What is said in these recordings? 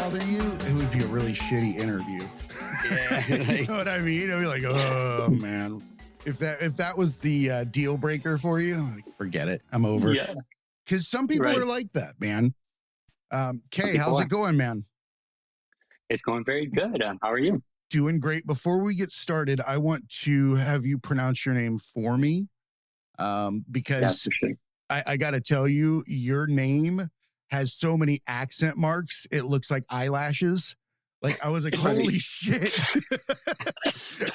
bother you, it would be a really shitty interview. Yeah. You know what I mean? I'd be like, oh man. If that was the deal breaker for you, I'm like, forget it. I'm over. Yeah. Because some people are like that, man. Kay, how's it going, man? It's going very good. How are you? Doing great. Before we get started, I want to have you pronounce your name for me. Because for sure. I got to tell you, your name has so many accent marks. It looks like eyelashes. Like, I was like, holy shit.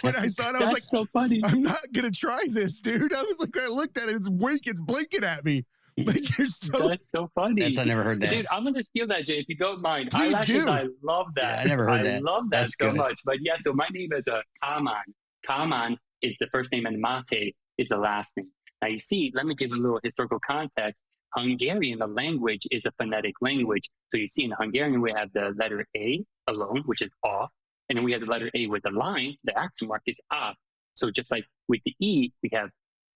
When I saw it, I was like, so funny. I'm not going to try this, dude. I was like, I looked at it, it's blinking at me. Like, you're so... That's so funny. I never heard that. Dude, I'm going to steal that, Jay, if you don't mind. Please Eyelashes, do. I love that. Yeah, I never heard that. I love that That's so good. much. But yeah, so my name is Kálmán. Kálmán is the first name and Mate is the last name. Now, you see, let me give a little historical context. Hungarian, the language, is a phonetic language. So you see, in Hungarian, we have the letter A alone, which is off. And then we have the letter A with the line, the accent mark is up. So just like with the E, we have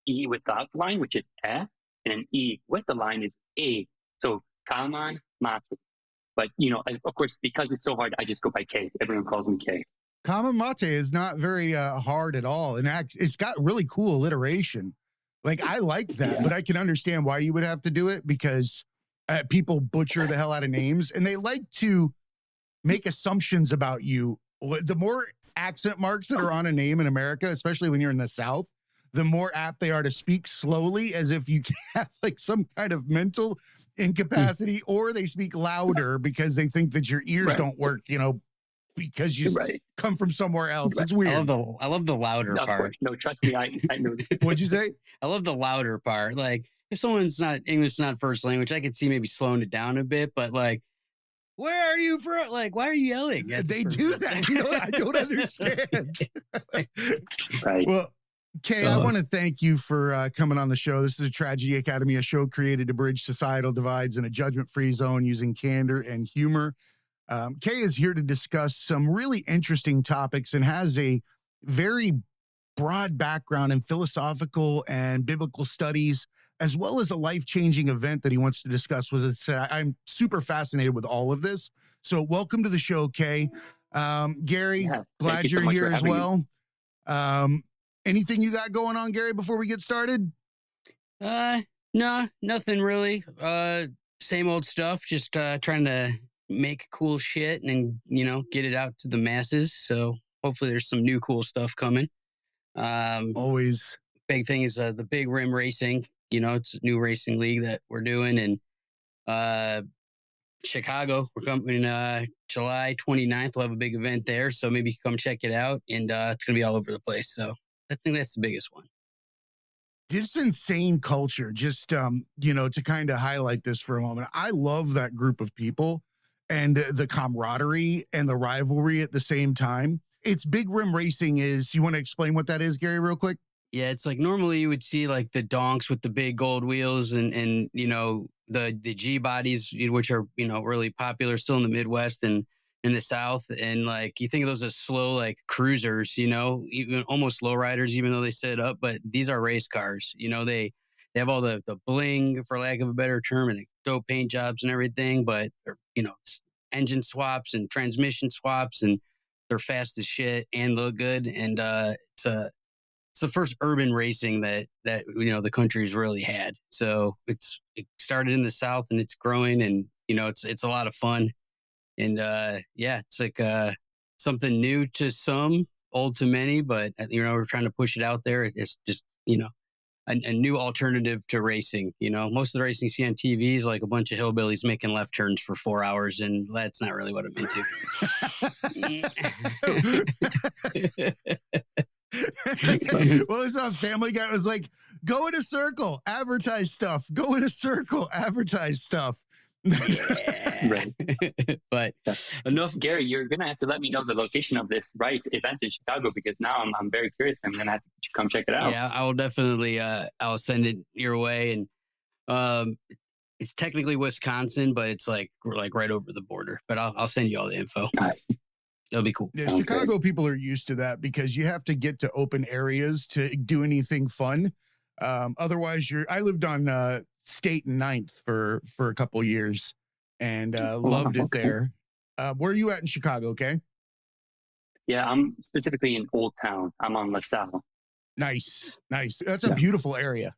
E without the line, which is F, and then E with the line is A. So Kalman Mate. But, you know, of course, because it's so hard, I just go by K. Everyone calls me K. Kalman Mate is not very hard at all. And it's got really cool alliteration. Like, I like that, but I can understand why you would have to do it, because people butcher the hell out of names and they like to make assumptions about you. The more accent marks that are on a name in America, especially when you're in the South, the more apt they are to speak slowly as if you have like some kind of mental incapacity, or they speak louder because they think that your ears don't work, you know, because you come from somewhere else. It's weird. I love the louder part. No, trust me, I know. What'd you say? I love the louder part. Like, if someone's not English, not first language, I could see maybe slowing it down a bit, but like, where are you from? Like, why are you yelling? They do that. You know, I don't understand. Right. Well, Kay, I want to thank you for coming on the show. This is a Tragedy Academy, a show created to bridge societal divides in a judgment-free zone using candor and humor. Kay is here to discuss some really interesting topics and has a very broad background in philosophical and biblical studies, as well as a life-changing event that he wants to discuss with us. I'm super fascinated with all of this. So welcome to the show, Kay. Gary, glad you're here as well. Anything you got going on, Gary, before we get started? No, nothing really. Same old stuff, just trying to make cool shit and, you know, get it out to the masses. So hopefully there's some new cool stuff coming. Always. Big thing is the Big Rim Racing. You know, it's a new racing league that we're doing. And Chicago, we're coming July 29th. We'll have a big event there. So maybe come check it out. And it's going to be all over the place. So I think that's the biggest one. It's insane culture. Just, you know, to kind of highlight this for a moment. I love that group of people and the camaraderie and the rivalry at the same time. It's Big Rim Racing is, you want to explain what that is, Gary, real quick? Yeah, it's like normally you would see like the donks with the big gold wheels and you know, the G bodies, which are, you know, really popular still in the Midwest and in the South. And like, you think of those as slow, like cruisers, you know, even almost lowriders, even though they set up, but these are race cars. You know, they have all the bling, for lack of a better term, and the dope paint jobs and everything, but they're, you know, engine swaps and transmission swaps, and they're fast as shit and look good. And it's the first urban racing that you know the country's really had. So it started in the South and it's growing, and you know it's a lot of fun. And yeah, it's like something new to some, old to many, but you know we're trying to push it out there. It's just, you know, a new alternative to racing. You know, most of the racing you see on TV is like a bunch of hillbillies making left turns for 4 hours, and that's not really what I'm into. Well, it's not Family Guy. It was like, go in a circle, advertise stuff. Go in a circle, advertise stuff. Right. But enough. Gary, you're going to have to let me know the location of this event in Chicago, because now I'm very curious. I'm going to have to come check it out. Yeah, I will definitely, I'll send it your way. And it's technically Wisconsin, but it's like right over the border. But I'll send you all the info. Nice. It'll be cool. Yeah, Chicago people are used to that because you have to get to open areas to do anything fun. Otherwise, I lived on State and Ninth for a couple years and loved it there. Where are you at in Chicago? Okay. Yeah, I'm specifically in Old Town. I'm on LaSalle. Nice. That's a beautiful area.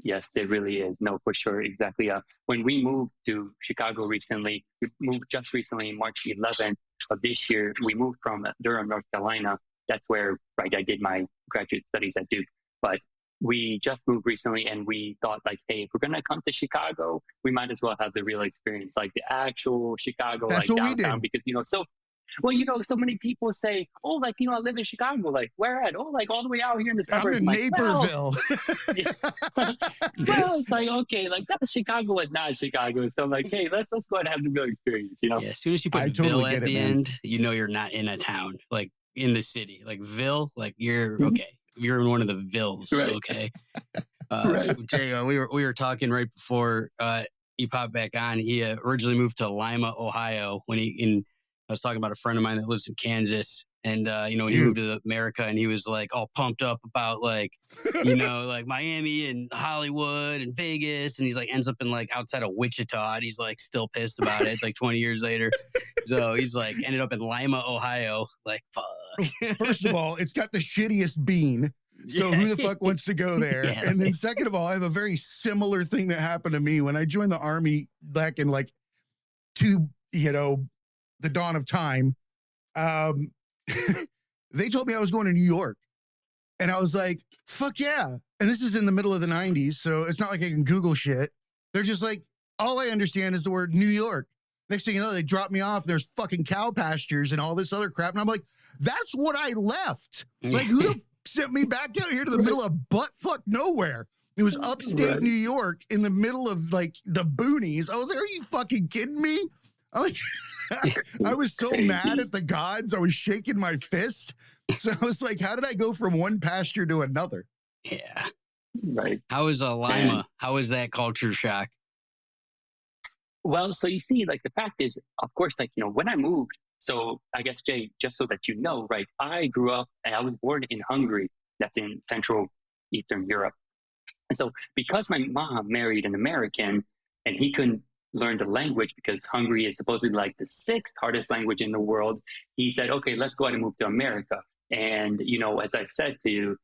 Yes, it really is. No, for sure. Exactly. When we moved to Chicago recently, we moved just recently, March 11th of this year. We moved from Durham, North Carolina. That's where I did my graduate studies at Duke. But we just moved recently, and we thought, like, hey, if we're gonna come to Chicago, we might as well have the real experience, like the actual Chicago, That's like what we downtown, did. because so many people say, oh, like, I live in Chicago. Like, where at? Oh, like all the way out here in the I'm suburbs. in Like, Naperville. well, it's like, okay, like that's Chicago and not Chicago. So I'm like, hey, let's go ahead and have the real experience, Yeah, as soon as you put I Ville totally at get it, the man. end, you're not in a town, like in the city. Like Ville, like you're okay. You're in one of the Villes, Right. okay? Right. Jay, we were talking right before he popped back on. He originally moved to Lima, Ohio I was talking about a friend of mine that lives in Kansas. And, when he moved to America, and he was like all pumped up about like, like Miami and Hollywood and Vegas. And he's like, ends up in like outside of Wichita. And he's like still pissed about it like 20 years later. So he's like ended up in Lima, Ohio. Like, fuck. First of all, it's got the shittiest bean. So who the fuck wants to go there? Yeah. And then second of all, I have a very similar thing that happened to me when I joined the Army back in like the dawn of time. They told me I was going to New York. And I was like, fuck yeah. And this is in the middle of the 90s. So it's not like I can Google shit. They're just like, all I understand is the word New York. Next thing you know, they drop me off. There's fucking cow pastures and all this other crap. And I'm like, that's what I left. Like, who the sent me back out here to the middle of buttfuck nowhere? It was upstate New York in the middle of like the boonies. I was like, are you fucking kidding me? I was so mad at the gods. I was shaking my fist. So I was like, how did I go from one pasture to another? Yeah. Right. How is Lima? How is that culture shock? Well, so you see, like the fact is, of course, like, when I moved, so I guess, Jay, just so that you know, right, I grew up and I was born in Hungary. That's in Central Eastern Europe. And so because my mom married an American and he couldn't learn the language because Hungary is supposedly like the 6th hardest language in the world, he said, okay, let's go ahead and move to America. And, as I said to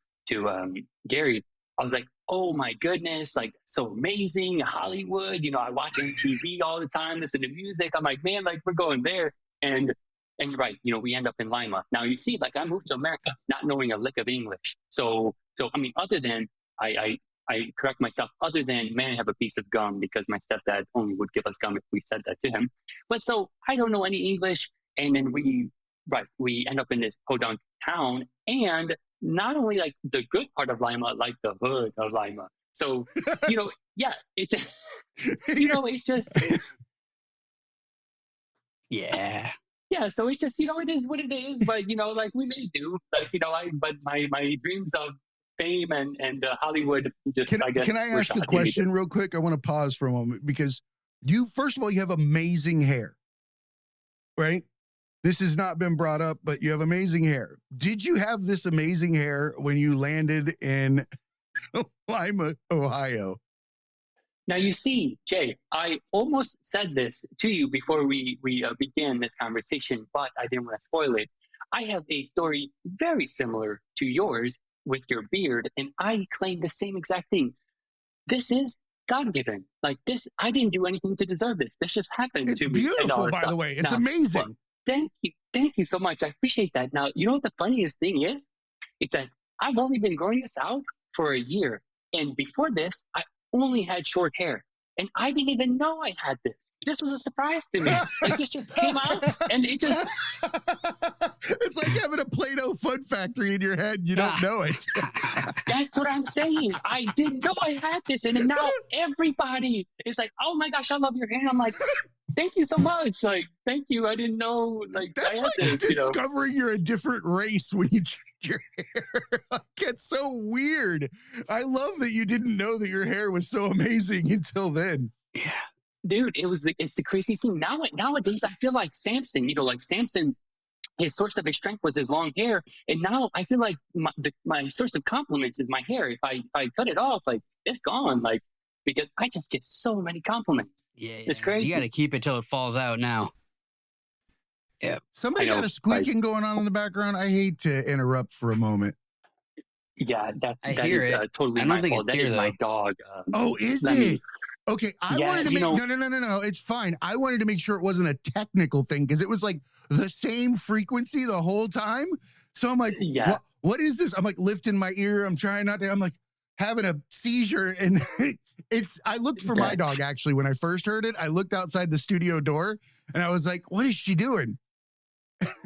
Gary, I was like, oh my goodness, like so amazing, Hollywood, I watch MTV all the time, listen to music. I'm like, man, like we're going there. And you're right, we end up in Lima. Now you see, like I moved to America not knowing a lick of English. So I mean, other than I correct myself, other than, man, I have a piece of gum, because my stepdad only would give us gum if we said that to him. But so I don't know any English. And then we end up in this podunk town, and not only like the good part of Lima, like the hood of Lima. So, yeah, it's, it's just, yeah. Yeah, so it's just, it is what it is, but, like we may do, like, but my dreams of fame and Hollywood just, can I ask a question real quick? I want to pause for a moment, because first of all, you have amazing hair, right? This has not been brought up, but you have amazing hair. Did you have this amazing hair when you landed in Lima, Ohio? Now, you see, Jay, I almost said this to you before we began this conversation, but I didn't want to spoil it. I have a story very similar to yours with your beard, and I claim the same exact thing. This is God-given. Like this, I didn't do anything to deserve this. This just happened to me. It's beautiful, by the way. It's amazing. Well, thank you so much. I appreciate that. Now, you know what the funniest thing is? It's that I've only been growing this out for a year, and before this, I only had short hair, and I didn't even know I had this. This was a surprise to me. Like this just came out, and it just. It's like having a Play-Doh fun factory in your head. You don't know it. That's what I'm saying. I didn't know I had this. And now everybody is like, oh my gosh, I love your hair. And I'm like, thank you so much. Like, thank you. I didn't know. Like, that's I had like this, discovering you're a different race when you change your hair. It's so weird. I love that you didn't know that your hair was so amazing until then. Yeah. Dude, it's the craziest thing. Nowadays, I feel like Samson, Samson, his source of his strength was his long hair. And now I feel like my source of compliments is my hair. If I cut it off, like it's gone. Like, because I just get so many compliments. Yeah. It's crazy. You got to keep it till it falls out now. Yeah. Somebody got a squeaking going on in the background. I hate to interrupt for a moment. Yeah, that hear is it. totally I don't my think fault. it's That here, is my though. dog. Oh, is let it? me- Okay, I Yeah, wanted to you make know- no. It's fine. I wanted to make sure it wasn't a technical thing because it was like the same frequency the whole time. So I'm like, Yeah. what is this? I'm like lifting my ear. I'm trying not to. I'm like having a seizure, and I looked for my dog actually when I first heard it. I looked outside the studio door, and I was like, what is she doing?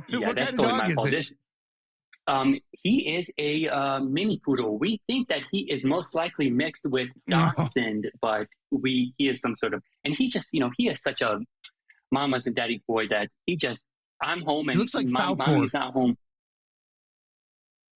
Yeah, What that's kind of totally dog my is fault. it? He is a mini poodle. We think that he is most likely mixed with No. dachshund, but he is some sort of, and he just, he is such a mama's and daddy's boy that I'm home and He looks like mommy Falcor. is not home.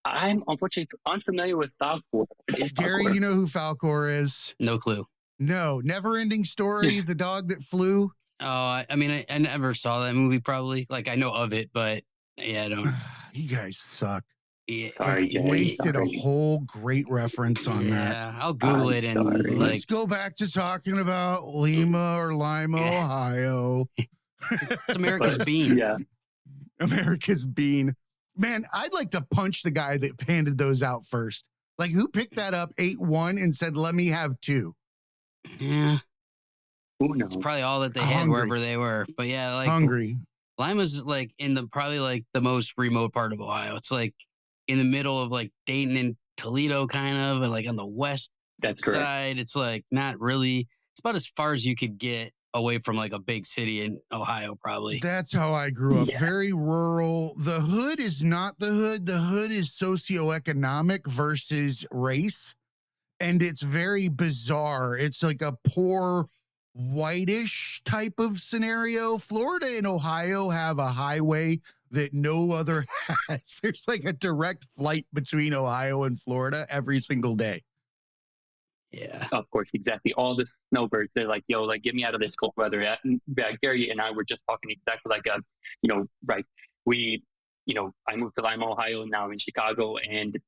I'm unfortunately unfamiliar with Falcor. What is Gary, Falcor? you know who Falcor is? No clue. No, Never Ending Story, the dog that flew. Oh, I mean, I never saw that movie. Probably, like I know of it, but yeah, I don't. You guys suck. Yeah, Sorry, Jay. Wasted a Sorry. whole great reference on that. Yeah, I'll Google I'm it and sorry. like Let's go back to talking about Lima or Lima, Yeah. Ohio. it's America's But, bean. Yeah. America's bean. Man, I'd like to punch the guy that handed those out first. Like, who picked that up, ate one, and said, let me have two? Yeah, Who knows? it's probably all that they had Hungry. wherever they were. But yeah, like Hungry. Lima's like in the probably like the most remote part of Ohio. It's like in the middle of like Dayton and Toledo, kind of, and like on the west That's correct. side. It's like not really. It's about as far as you could get away from like a big city in Ohio, probably. That's how I grew up. Yeah. Very rural. The hood is not the hood. The hood is socioeconomic versus race. And it's very bizarre. It's like a poor whitish type of scenario. Florida and Ohio have a highway that no other has. There's like a direct flight between Ohio and Florida every single day. Yeah. Of course, exactly. All the snowbirds, they're like, yo, like, get me out of this cold weather. Gary and I were just talking exactly like, right. I moved to Lima, Ohio, now in Chicago. And,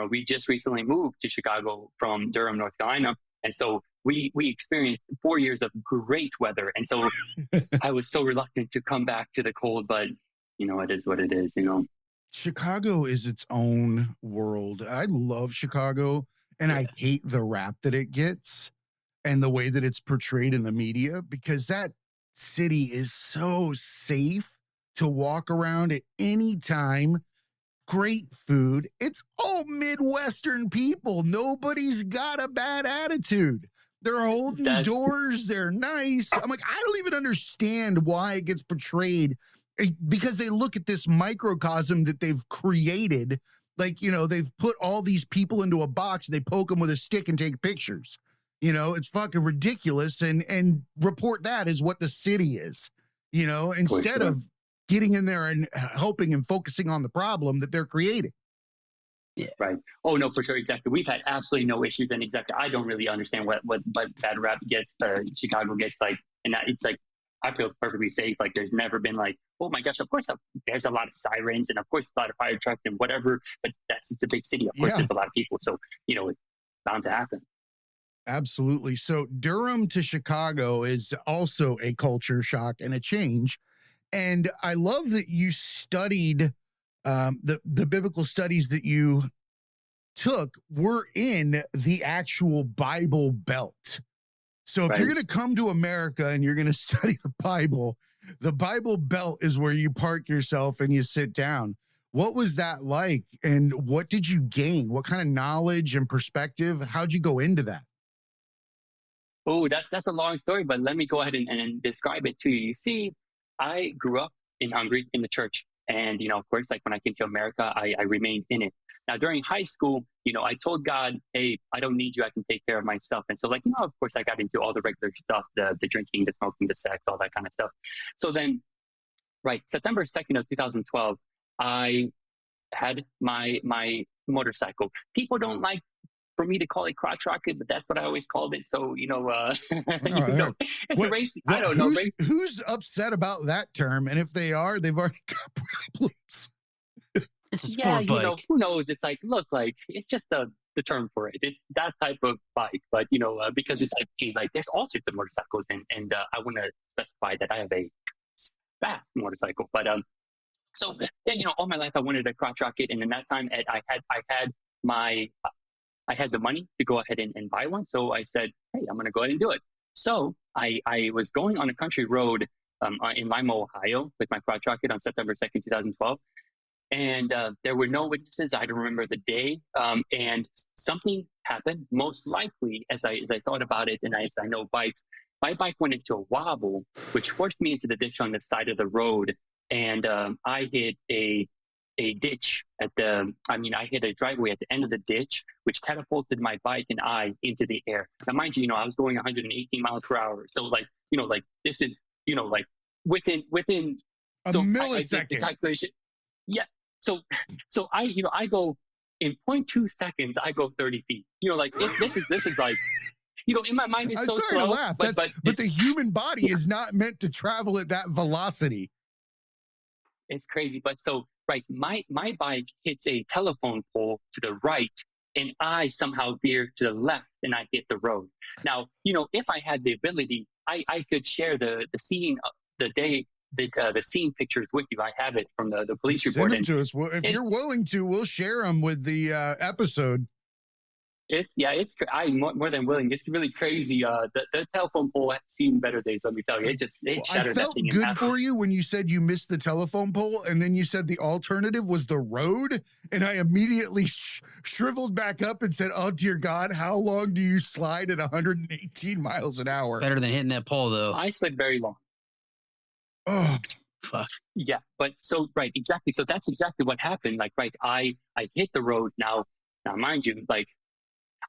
we just recently moved to Chicago from Durham, North Carolina. And so we experienced 4 years of great weather. And so I was so reluctant to come back to the cold, but, it is what it is, Chicago is its own world. I love Chicago. And I hate the rap that it gets and the way that it's portrayed in the media, because that city is so safe to walk around at any time. Great food. It's all Midwestern people. Nobody's got a bad attitude. They're holding doors. They're nice. I'm like, I don't even understand why it gets portrayed, because they look at this microcosm that they've created. Like, they've put all these people into a box, they poke them with a stick and take pictures. It's fucking ridiculous. And report that as what the city is, instead of getting in there and helping and focusing on the problem that they're creating. Yeah. Right. Oh, no, for sure. Exactly. We've had absolutely no issues. And exactly, I don't really understand what bad rap gets, Chicago gets like, and it's like, I feel perfectly safe. Like, there's never been like, oh my gosh, of course, there's a lot of sirens and of course a lot of fire trucks and whatever, but that's just a big city. Of course, there's a lot of people. So, it's bound to happen. Absolutely. So Durham to Chicago is also a culture shock and a change. And I love that you studied the biblical studies that you took were in the actual Bible Belt. So if you're going to come to America and you're going to study the Bible Belt is where you park yourself and you sit down. What was that like? And what did you gain? What kind of knowledge and perspective? How'd you go into that? Oh, that's a long story, but let me go ahead and describe it to you. You see, I grew up in Hungary in the church. And, of course, like when I came to America, I remained in it. Now, during high school, I told God, hey, I don't need you. I can take care of myself. And so, like, of course, I got into all the regular stuff, the drinking, the smoking, the sex, all that kind of stuff. So then, September 2nd of 2012, I had my motorcycle. People don't like for me to call it crotch rocket, but that's what I always called it. So, it's a race. I don't know. Who's upset about that term? And if they are, they've already got problems. It's a sport bike. Who knows? It's like, look, like, it's just the term for it. It's that type of bike, but, because it's like there's all sorts of motorcycles and I want to specify that I have a fast motorcycle, but So yeah, all my life I wanted a crotch rocket, and in that time I had the money to go ahead and buy one. So I said, hey, I'm going to go ahead and do it. So I was going on a country road in Lima, Ohio with my crotch rocket on September 2nd, 2012. And there were no witnesses. I don't remember the day. And something happened, most likely, as I thought about it, and as I know bikes, my bike went into a wobble, which forced me into the ditch on the side of the road. And I hit a ditch I hit a driveway at the end of the ditch, which catapulted my bike and I into the air. Now, mind you, I was going 118 miles per hour. So this is, within a millisecond. I did the calculation. Yeah. So I go in 0.2 seconds, I go 30 feet. This is like, in my mind it's I'm so sorry slow. to laugh. But the human body is not meant to travel at that velocity. It's crazy. But so, right, my bike hits a telephone pole to the right, and I somehow veer to the left, and I hit the road. Now, if I had the ability, I could share the scene, the day, the scene pictures with you. I have it from the police report. Send them to us. Well, if you're willing to, we'll share them with the episode. I'm more than willing. It's really crazy. The telephone pole had seen better days, let me tell you. It shattered. I felt that thing good in half. for you when you said you missed the telephone pole, and then you said the alternative was the road, and I immediately shriveled back up and said, oh dear God, how long do you slide at 118 miles an hour? Better than hitting that pole, though. I slid very long. Oh, fuck. Yeah, but so, right, exactly. So that's exactly what happened. Like, right, I hit the road. Now, mind you, like,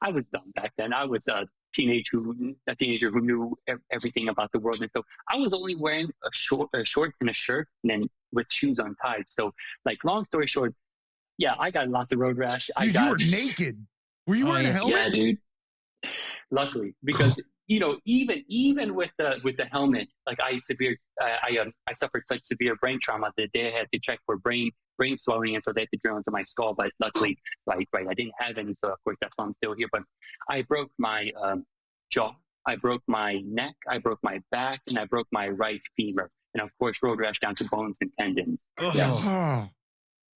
I was dumb back then. I was a teenager who knew everything about the world. And so I was only wearing shorts and a shirt, and then with shoes untied. So, like, long story short, yeah, I got lots of road rash. Dude, you were naked. Were you wearing a helmet? Yeah, dude. Luckily, because even with the helmet, like I suffered such severe brain trauma that they had to check for brain swelling, and so they had to drill into my skull. But luckily, right, I didn't have any, so of course that's why I'm still here. But I broke my jaw, I broke my neck, I broke my back, and I broke my right femur, and of course road rash down to bones and tendons. Oh. Yeah.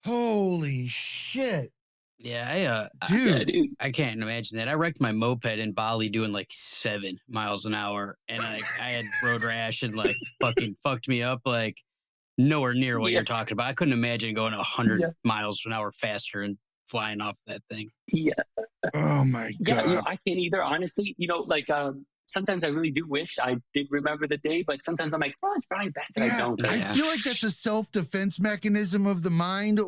Holy shit. Yeah, dude. I can't imagine that. I wrecked my moped in Bali doing like 7 miles an hour, and I had road rash and like fucking fucked me up like nowhere near what you're talking about. I couldn't imagine going 100 miles an hour faster and flying off that thing. Yeah. Oh my God. Yeah, I can't either, honestly. Sometimes I really do wish I did remember the day, but sometimes I'm like, it's probably best that I don't. I feel like that's a self-defense mechanism of the mind.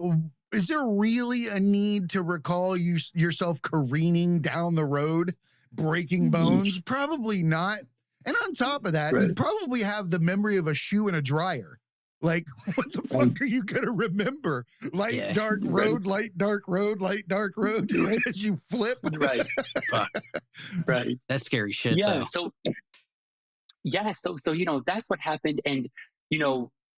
Is there really a need to recall yourself careening down the road, breaking bones? Probably not. And on top of that, you'd probably have the memory of a shoe and a dryer. Like, what the fuck are you going to remember? Light, dark road, light, dark road, light, dark road as you flip. Right. Right. That's scary shit, though. So that's what happened. And,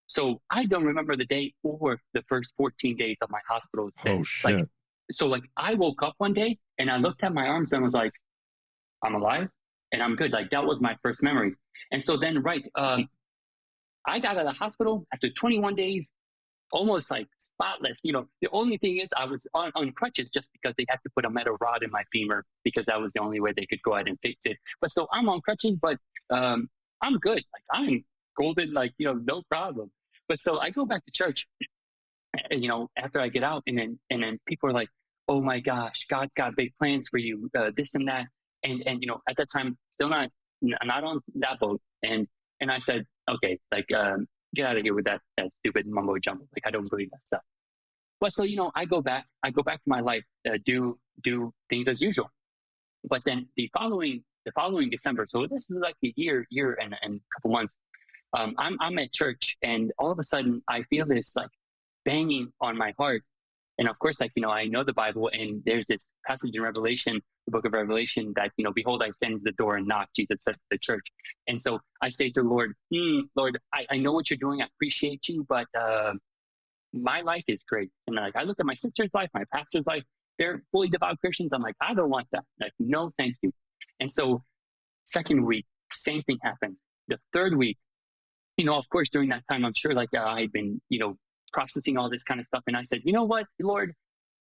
so I don't remember the day or the first 14 days of my hospital stay. Oh, shit. I woke up one day and I looked at my arms and was like, I'm alive and I'm good. Like, that was my first memory. And so then, I got out of the hospital after 21 days, almost like spotless. The only thing is I was on crutches just because they had to put a metal rod in my femur because that was the only way they could go ahead and fix it. But so I'm on crutches, but I'm good. Like, I'm golden, like, no problem. But so I go back to church, after I get out, and then people are like, oh my gosh, God's got big plans for you, this and that. And at that time, still not on that boat. And I said, okay, like, get out of here with that stupid mumbo jumbo. Like, I don't believe that stuff. But so, I go back to my life, do things as usual. But then the following December, so this is like a year and a couple months, I'm at church, and all of a sudden I feel this like banging on my heart. And of course, like, I know the Bible, and there's this passage in Revelation, the book of Revelation, that, behold, I stand at the door and knock, Jesus says to the church. And so I say to the Lord, Lord, I know what you're doing. I appreciate you, but my life is great. And like, I look at my sister's life, my pastor's life, they're fully devout Christians. I'm like, I don't want that. Like, no, thank you. And so second week, same thing happens. The third week, of course, during that time, I'm sure like I'd been, processing all this kind of stuff. And I said, you know what, Lord,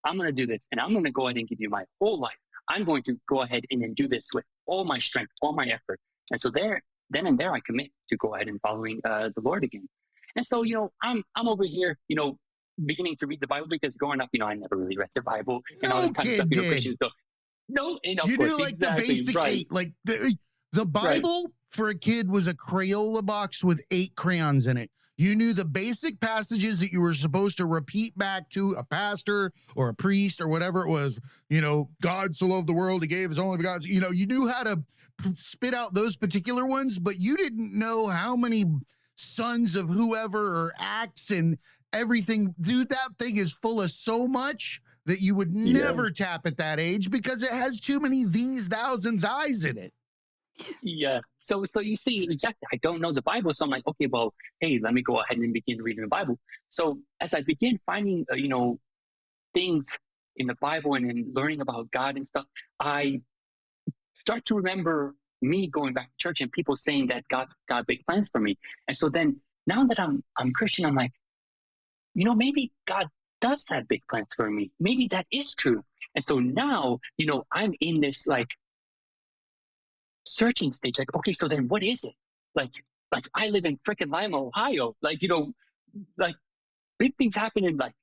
I'm going to do this, and I'm going to go ahead and give you my whole life. I'm going to go ahead and do this with all my strength, all my effort. And so then and there, I commit to go ahead and following the Lord again. And so, I'm over here, beginning to read the Bible, because growing up, I never really read the Bible and all that kind of stuff. Christians don't. No, and of you course, knew like exactly, the basic right. 8, like the Bible for a kid was a Crayola box with 8 crayons in it. You knew the basic passages that you were supposed to repeat back to a pastor or a priest or whatever it was. God so loved the world, he gave his only begotten. You knew how to spit out those particular ones, but you didn't know how many sons of whoever or acts and everything. Dude, that thing is full of so much that you would never tap at that age, because it has too many these, thous, and thys in it. Yeah. So you see, exactly. I don't know the Bible, so I'm like, okay, well, hey, let me go ahead and begin reading the Bible. So as I begin finding, things in the Bible and in learning about God and stuff, I start to remember me going back to church and people saying that God's got big plans for me. And so then, now that I'm Christian, I'm like, maybe God does have big plans for me. Maybe that is true. And so now, I'm in this like searching stage. Like, okay, so then what is it? Like I live in freaking Lima, Ohio. Like, like big things happen in like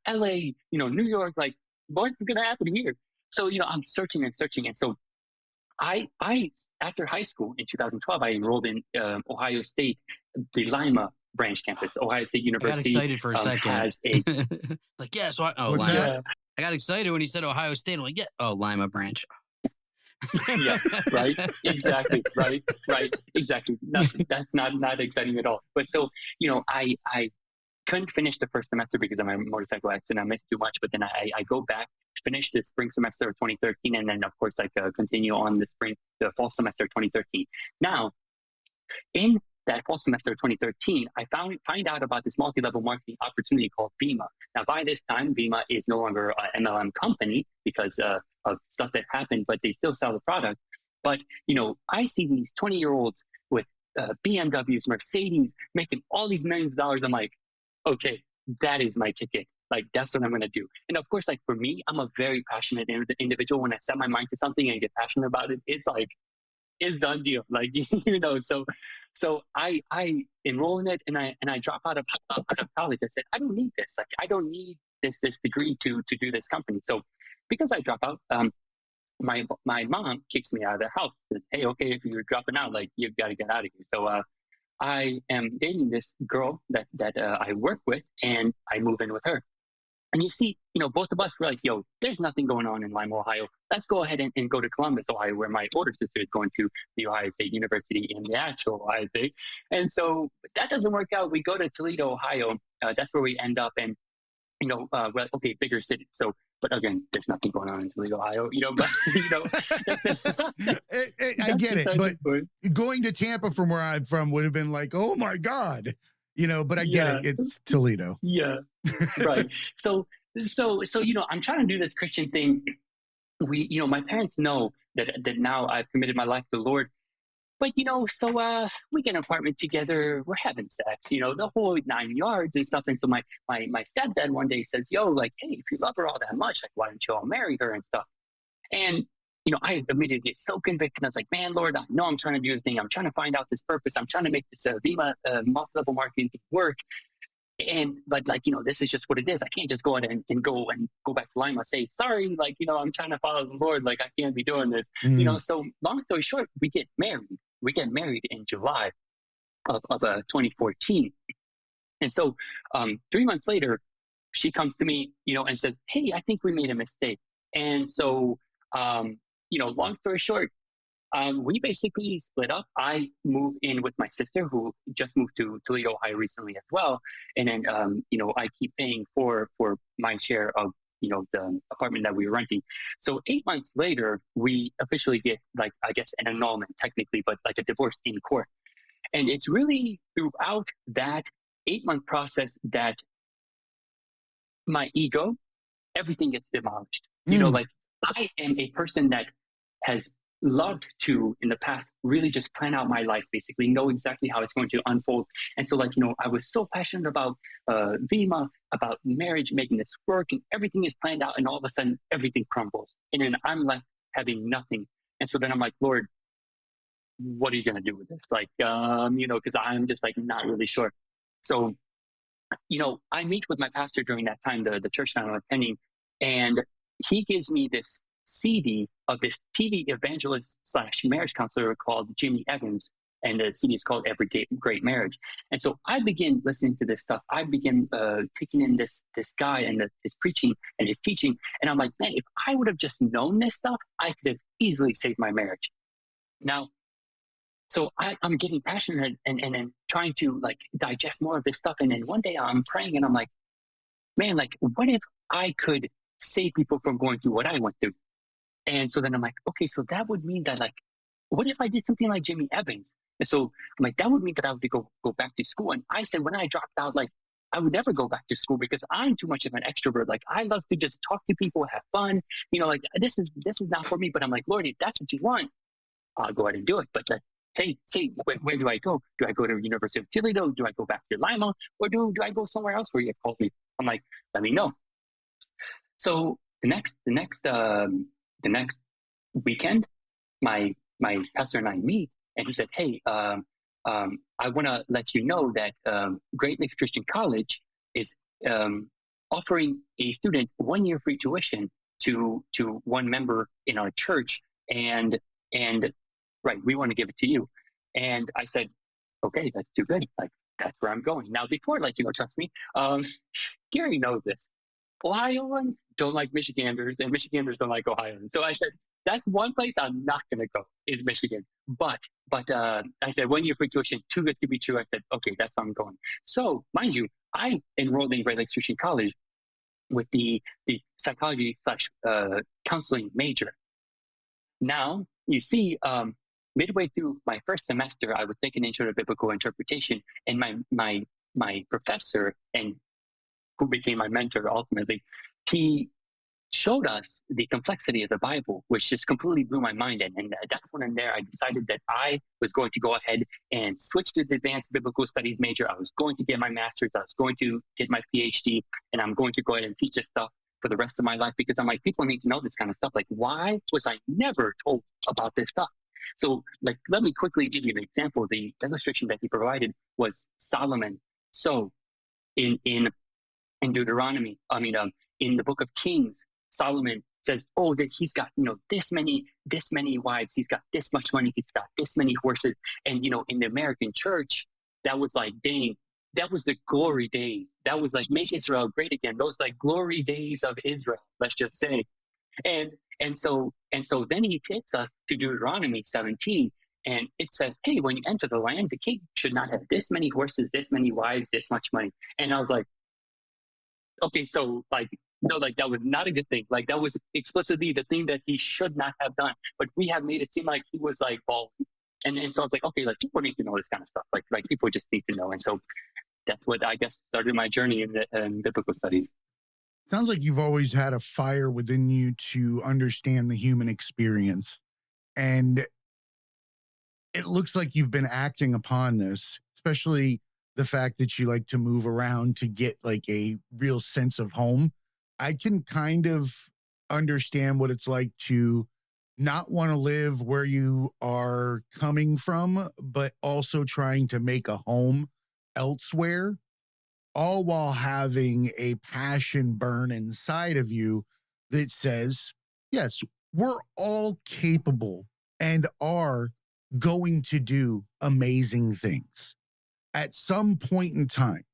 LA, New York. Like, what's going to happen here? So, I'm searching and searching. And so I after high school in 2012, I enrolled in Ohio State, the Lima branch campus. Ohio State University. I got excited for a second. Has a like, yeah. So What's Lima. that? I got excited when he said Ohio State. I'm like, yeah. Oh, Lima branch. Yeah, right. Exactly. Right. Exactly. That's not exciting at all. But so, I couldn't finish the first semester because of my motorcycle accident. I missed too much, but then I go back, finish the spring semester of 2013, and then of course continue on the fall semester of 2013. Now, in that fall semester of 2013, I find out about this multi-level marketing opportunity called Vima. Now, by this time, Vima is no longer an MLM company because of stuff that happened, but they still sell the product. But, I see these 20-year-olds with BMWs, Mercedes, making all these millions of dollars. I'm like, okay, that is my ticket. Like, that's what I'm going to do. And of course, like for me, I'm a very passionate individual. When I set my mind to something and get passionate about it, it's like, it's done deal. Like, so I enroll in it and I drop out of college. I said, I don't need this. Like, I don't need this degree to do this company. So because I drop out, my mom kicks me out of the house. Says, hey, okay, if you're dropping out, like, you've got to get out of here. So I am dating this girl that I work with, and I move in with her. And you see, both of us were like, yo, there's nothing going on in Lima, Ohio. Let's go ahead and go to Columbus, Ohio, where my older sister is going to the Ohio State University in the actual Ohio State. And so that doesn't work out. We go to Toledo, Ohio. That's where we end up. And, well, okay, bigger city. So, but again, there's nothing going on in Toledo, Ohio, but, I get it. But going to Tampa from where I'm from would have been like, oh my God, but I get it. It's Toledo. Yeah. Right. So, I'm trying to do this Christian thing. My parents know that now I've committed my life to the Lord. But, so we get an apartment together. We're having sex, the whole 9 yards and stuff. And so my stepdad one day says, yo, like, hey, if you love her all that much, like, why don't you all marry her and stuff? And, I immediately get so convicted. I was like, man, Lord, I know I'm trying to do the thing. I'm trying to find out this purpose. I'm trying to make this Vima multi-level marketing thing work. But like, this is just what it is. I can't just go ahead and go back to Lima, say, sorry, like, I'm trying to follow the Lord. Like, I can't be doing this, So long story short, we get married. We get married in July of 2014. And so 3 months later, she comes to me, and says, hey, I think we made a mistake. And so, long story short, we basically split up. I moved in with my sister, who just moved to Toledo, Ohio recently as well. And then, I keep paying for my share of, the apartment that we were renting. So 8 months later, we officially get, like, I guess an annulment technically, but like a divorce in court. And it's really throughout that 8-month process that my ego, everything gets demolished. Like, I am a person that has loved to in the past really just plan out my life, basically know exactly how it's going to unfold. And so, like, I was so passionate about Vima, about marriage, making this work, and everything is planned out, and all of a sudden everything crumbles, and then I'm left having nothing. And so then I'm like, Lord, what are you going to do with this? Like, because I'm just like not really sure. So, I meet with my pastor during that time, the church that I'm attending, and he gives me this CD of this TV evangelist / marriage counselor called Jimmy Evans. And the CD is called Every Great Marriage. And so I begin listening to this stuff. I begin taking in this guy and his preaching and his teaching. And I'm like, man, if I would have just known this stuff, I could have easily saved my marriage. Now, so I'm getting passionate and trying to like digest more of this stuff. And then one day I'm praying and I'm like, man, like, what if I could save people from going through what I went through? And so then I'm like, okay, so that would mean that, like, what if I did something like Jimmy Evans? And so I'm like, that would mean that I would go back to school. And I said, when I dropped out, like, I would never go back to school because I'm too much of an extrovert. Like, I love to just talk to people, have fun. Like, this is not for me. But I'm like, Lord, if that's what you want, I'll go ahead and do it. But say, where do I go? Do I go to University of Toledo? Do I go back to Lima? Or do I go somewhere else where you have called me? I'm like, let me know. So the next weekend, my pastor and I meet, and he said, hey, I want to let you know that Great Lakes Christian College is offering a student 1 year free tuition to one member in our church, and right, we want to give it to you. And I said, okay, that's too good. Like, that's where I'm going. Now, before, like, trust me, Gary knows this. Ohioans don't like Michiganders, and Michiganders don't like Ohioans. So I said, that's one place I'm not going to go, is Michigan. But I said, 1 year free tuition, too good to be true. I said, okay, that's where I'm going. So, mind you, I enrolled in Great Lakes Christian College with the psychology / counseling major. Now, you see, midway through my first semester, I was taking Intro to Biblical Interpretation, and my professor, and who became my mentor ultimately, he showed us the complexity of the Bible, which just completely blew my mind. And that's when I decided that I was going to go ahead and switch to the advanced biblical studies major. I was going to get my master's. I was going to get my PhD, and I'm going to go ahead and teach this stuff for the rest of my life, because I'm like, people need to know this kind of stuff. Like, why was I never told about this stuff? So, like, let me quickly give you an example. The illustration that he provided was Solomon. So in Deuteronomy, in the book of Kings, Solomon says, oh, that he's got, this many wives, he's got this much money, he's got this many horses. And, in the American church, that was like, dang, that was the glory days. That was like, make Israel great again. Those like glory days of Israel, let's just say. And so then he takes us to Deuteronomy 17, and it says, hey, when you enter the land, the king should not have this many horses, this many wives, this much money. And I was like, okay, so like, no, like that was not a good thing. Like that was explicitly the thing that he should not have done. But we have made it seem like he was like balling. And so I was like, okay, like people need to know this kind of stuff. Like people just need to know. And so that's what I guess started my journey in biblical studies. Sounds like you've always had a fire within you to understand the human experience. And it looks like you've been acting upon this, especially the fact that you like to move around to get like a real sense of home. I can kind of understand what it's like to not want to live where you are coming from, but also trying to make a home elsewhere, all while having a passion burn inside of you that says, yes, we're all capable and are going to do amazing things. At some point in time,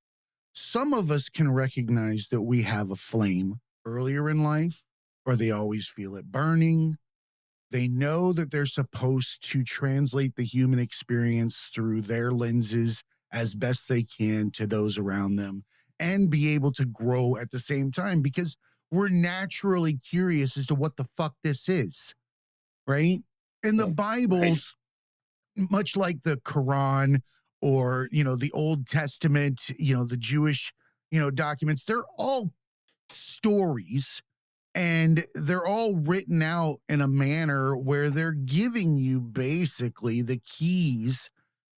some of us can recognize that we have a flame earlier in life, or they always feel it burning. They know that they're supposed to translate the human experience through their lenses as best they can to those around them and be able to grow at the same time, because we're naturally curious as to what the fuck this is, right? In the Bibles, much like the Quran or, the Old Testament, the Jewish, documents, they're all stories And they're all written out in a manner where they're giving you basically the keys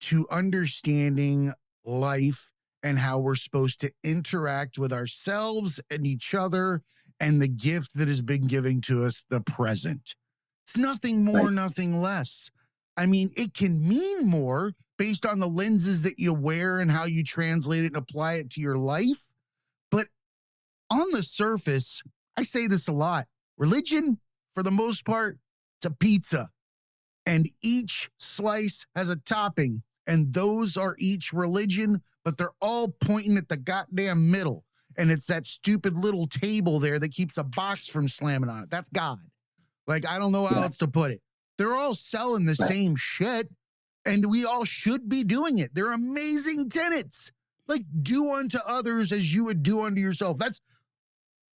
to understanding life and how we're supposed to interact with ourselves and each other and the gift that has been given to us, the present. It's nothing more, nothing less. I mean, it can mean more based on the lenses that you wear and how you translate it and apply it to your life. But on the surface, I say this a lot. Religion, for the most part, it's a pizza. And each slice has a topping. And those are each religion, but they're all pointing at the goddamn middle. And it's that stupid little table there that keeps a box from slamming on it. That's God. Like, I don't know how else to put it. They're all selling the same shit. And we all should be doing it. They're amazing tenets. Like, do unto others as you would do unto yourself. That's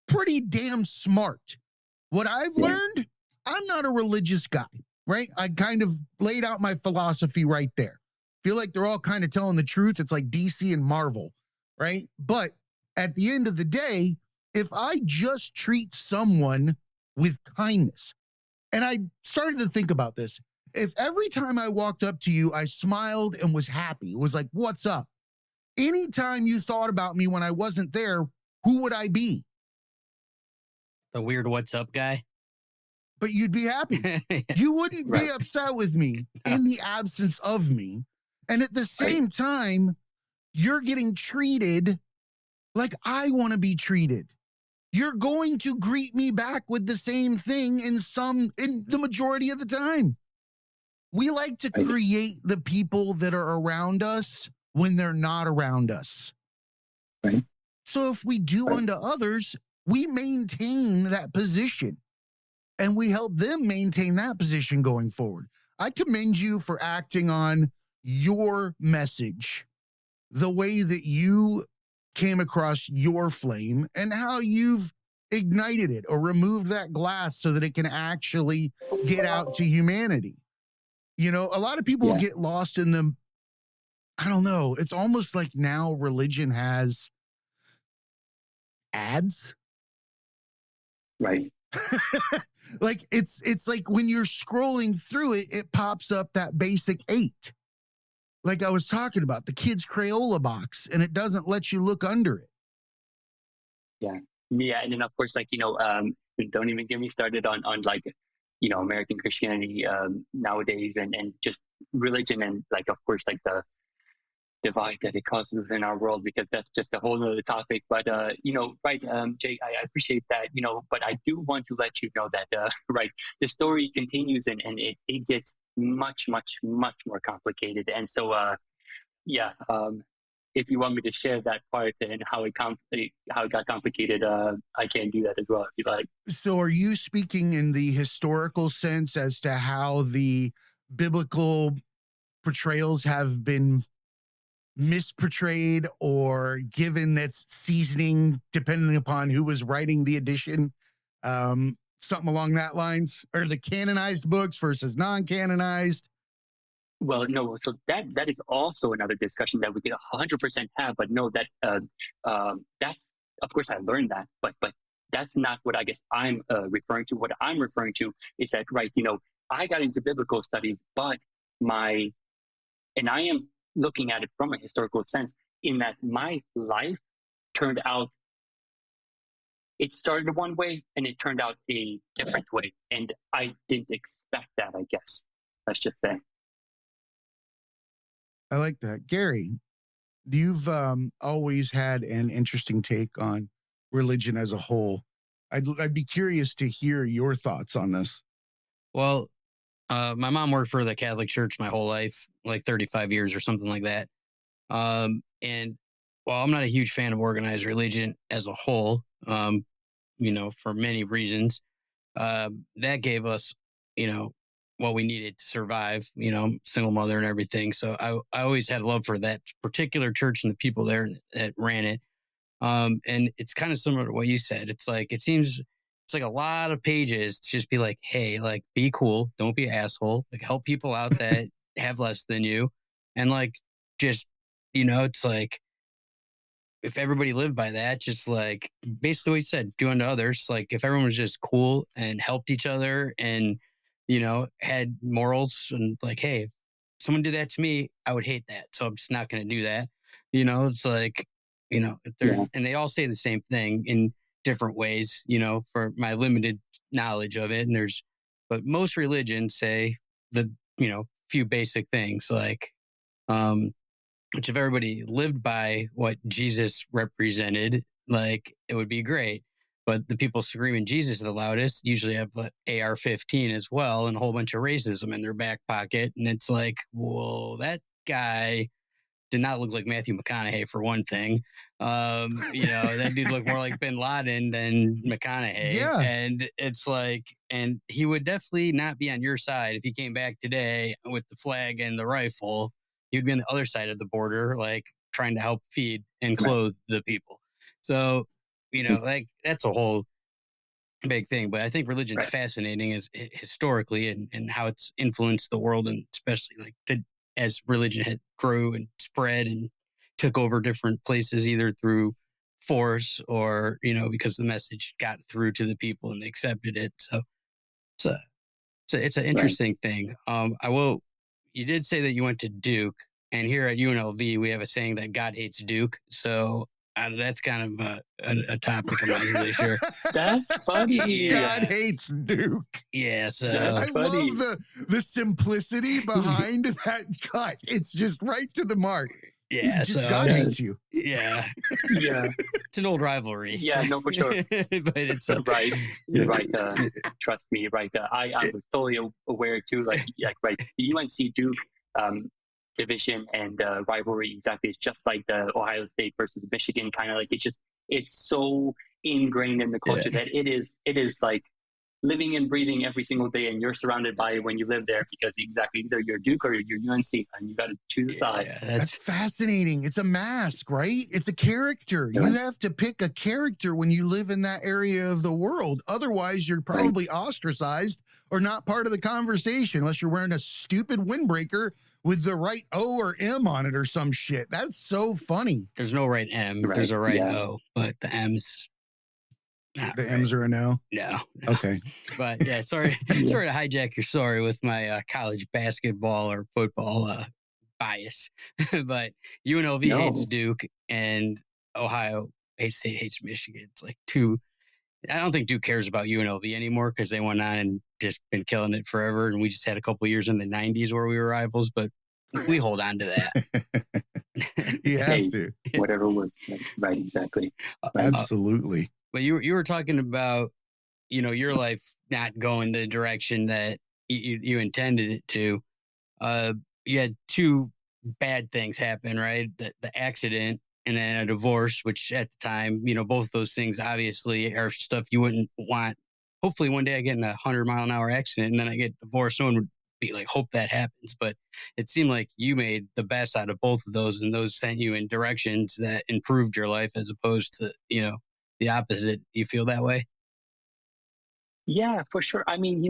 pretty damn smart. What I've learned, I'm not a religious guy, right? I kind of laid out my philosophy right there. Feel like they're all kind of telling the truth. It's like DC and Marvel, right? But at the end of the day, if I just treat someone with kindness, and I started to think about this, if every time I walked up to you, I smiled and was happy, it was like, what's up? Anytime you thought about me when I wasn't there, who would I be? The weird what's up guy. But you'd be happy. You wouldn't be upset with me in the absence of me. And at the same time, you're getting treated like I want to be treated. You're going to greet me back with the same thing in the majority of the time. We like to create the people that are around us when they're not around us. Right. So if we do unto others, we maintain that position and we help them maintain that position going forward. I commend you for acting on your message, the way that you came across your flame and how you've ignited it or removed that glass so that it can actually get out to humanity. You know, a lot of people get lost in them. I don't know. It's almost like now religion has ads. Right. Like it's like when you're scrolling through it, it pops up that basic 8. Like I was talking about, the kids' Crayola box, and it doesn't let you look under it. Yeah. Yeah. And then of course, like, don't even get me started on like, American Christianity nowadays and just religion and like, of course, like the divide that it causes in our world, because that's just a whole other topic. But, Jay, I appreciate that, but I do want to let you know that, the story continues and it gets much, much, much more complicated. And so, if you want me to share that part and how it got complicated, I can do that as well if you like. So are you speaking in the historical sense as to how the biblical portrayals have been misportrayed or given that's seasoning depending upon who was writing the edition? Something along that lines? Or the canonized books versus non-canonized? Well, no. So that is also another discussion that we could 100% have. But no, that's, of course I learned that, but that's not what I guess I'm referring to. What I'm referring to is that I got into biblical studies, but I am looking at it from a historical sense in that my life turned out. It started one way and it turned out a different way, and I didn't expect that. I guess let's just say. I like that. Gary, you've always had an interesting take on religion as a whole. I'd be curious to hear your thoughts on this. Well, my mom worked for the Catholic Church my whole life, like 35 years or something like that. And while I'm not a huge fan of organized religion as a whole, for many reasons, that gave us, what we needed to survive, single mother and everything. So I always had love for that particular church and the people there that ran it. And it's kind of similar to what you said. It's like, it's like a lot of pages to just be like, hey, like, be cool. Don't be an asshole. Like, help people out that have less than you. And like, just, it's like, if everybody lived by that, just like basically what you said, do unto others, like if everyone was just cool and helped each other and, had morals and like, hey, if someone did that to me, I would hate that. So I'm just not going to do that. It's like, if they're, and they all say the same thing in different ways, for my limited knowledge of it. But most religions say the, few basic things like, which if everybody lived by what Jesus represented, like it would be great. But the people screaming Jesus the loudest usually have AR-15 as well and a whole bunch of racism in their back pocket. And it's like, well, that guy did not look like Matthew McConaughey for one thing. That dude looked more like Bin Laden than McConaughey. Yeah. And it's like, and he would definitely not be on your side if he came back today with the flag and the rifle. He would be on the other side of the border, like trying to help feed and clothe the people. So, like that's a whole big thing. But I think religion's fascinating as historically and how it's influenced the world, and especially like as religion had grew and spread and took over different places, either through force or, because the message got through to the people and they accepted it. So it's an interesting thing. You did say that you went to Duke, and here at UNLV, we have a saying that God hates Duke. So that's kind of a topic I'm not really sure. That's funny. God hates Duke. Yeah, so I love the simplicity behind that cut. It's just right to the mark. Yeah, God hates you. Yeah, yeah. It's an old rivalry. Yeah, no, for sure. But it's right. Right. Trust me. Right. I was totally aware too. Like right. The UNC Duke division and rivalry exactly. It's just like the Ohio State versus Michigan kind of like. It's so ingrained in the culture that it is like living and breathing every single day, and you're surrounded by it when you live there, because exactly either you're Duke or you're UNC, and you got to choose a side. Yeah, that's fascinating. It's a mask, right? It's a character. You have to pick a character when you live in that area of the world. Otherwise, you're probably ostracized or not part of the conversation unless you're wearing a stupid windbreaker with the right O or M on it or some shit. That's so funny. There's no right M. Right. There's a right O, but the M's. The M's are a no? No. Okay. But yeah, sorry to hijack your story with my college basketball or football bias. But UNLV hates Duke and Ohio State hates Michigan. It's like I don't think Duke cares about UNLV anymore because they went on and just been killing it forever. And we just had a couple of years in the 90s where we were rivals, but we hold on to that. You have to. Whatever works. Right, exactly. Absolutely. But you were talking about, your life not going the direction that you intended it to. You had two bad things happen, right? The accident and then a divorce, which at the time, both those things obviously are stuff you wouldn't want. Hopefully one day I get in 100-mile-an-hour accident and then I get divorced. No one would be like, hope that happens. But it seemed like you made the best out of both of those, and those sent you in directions that improved your life as opposed to, the opposite. Do you feel that way? Yeah, for sure. I mean,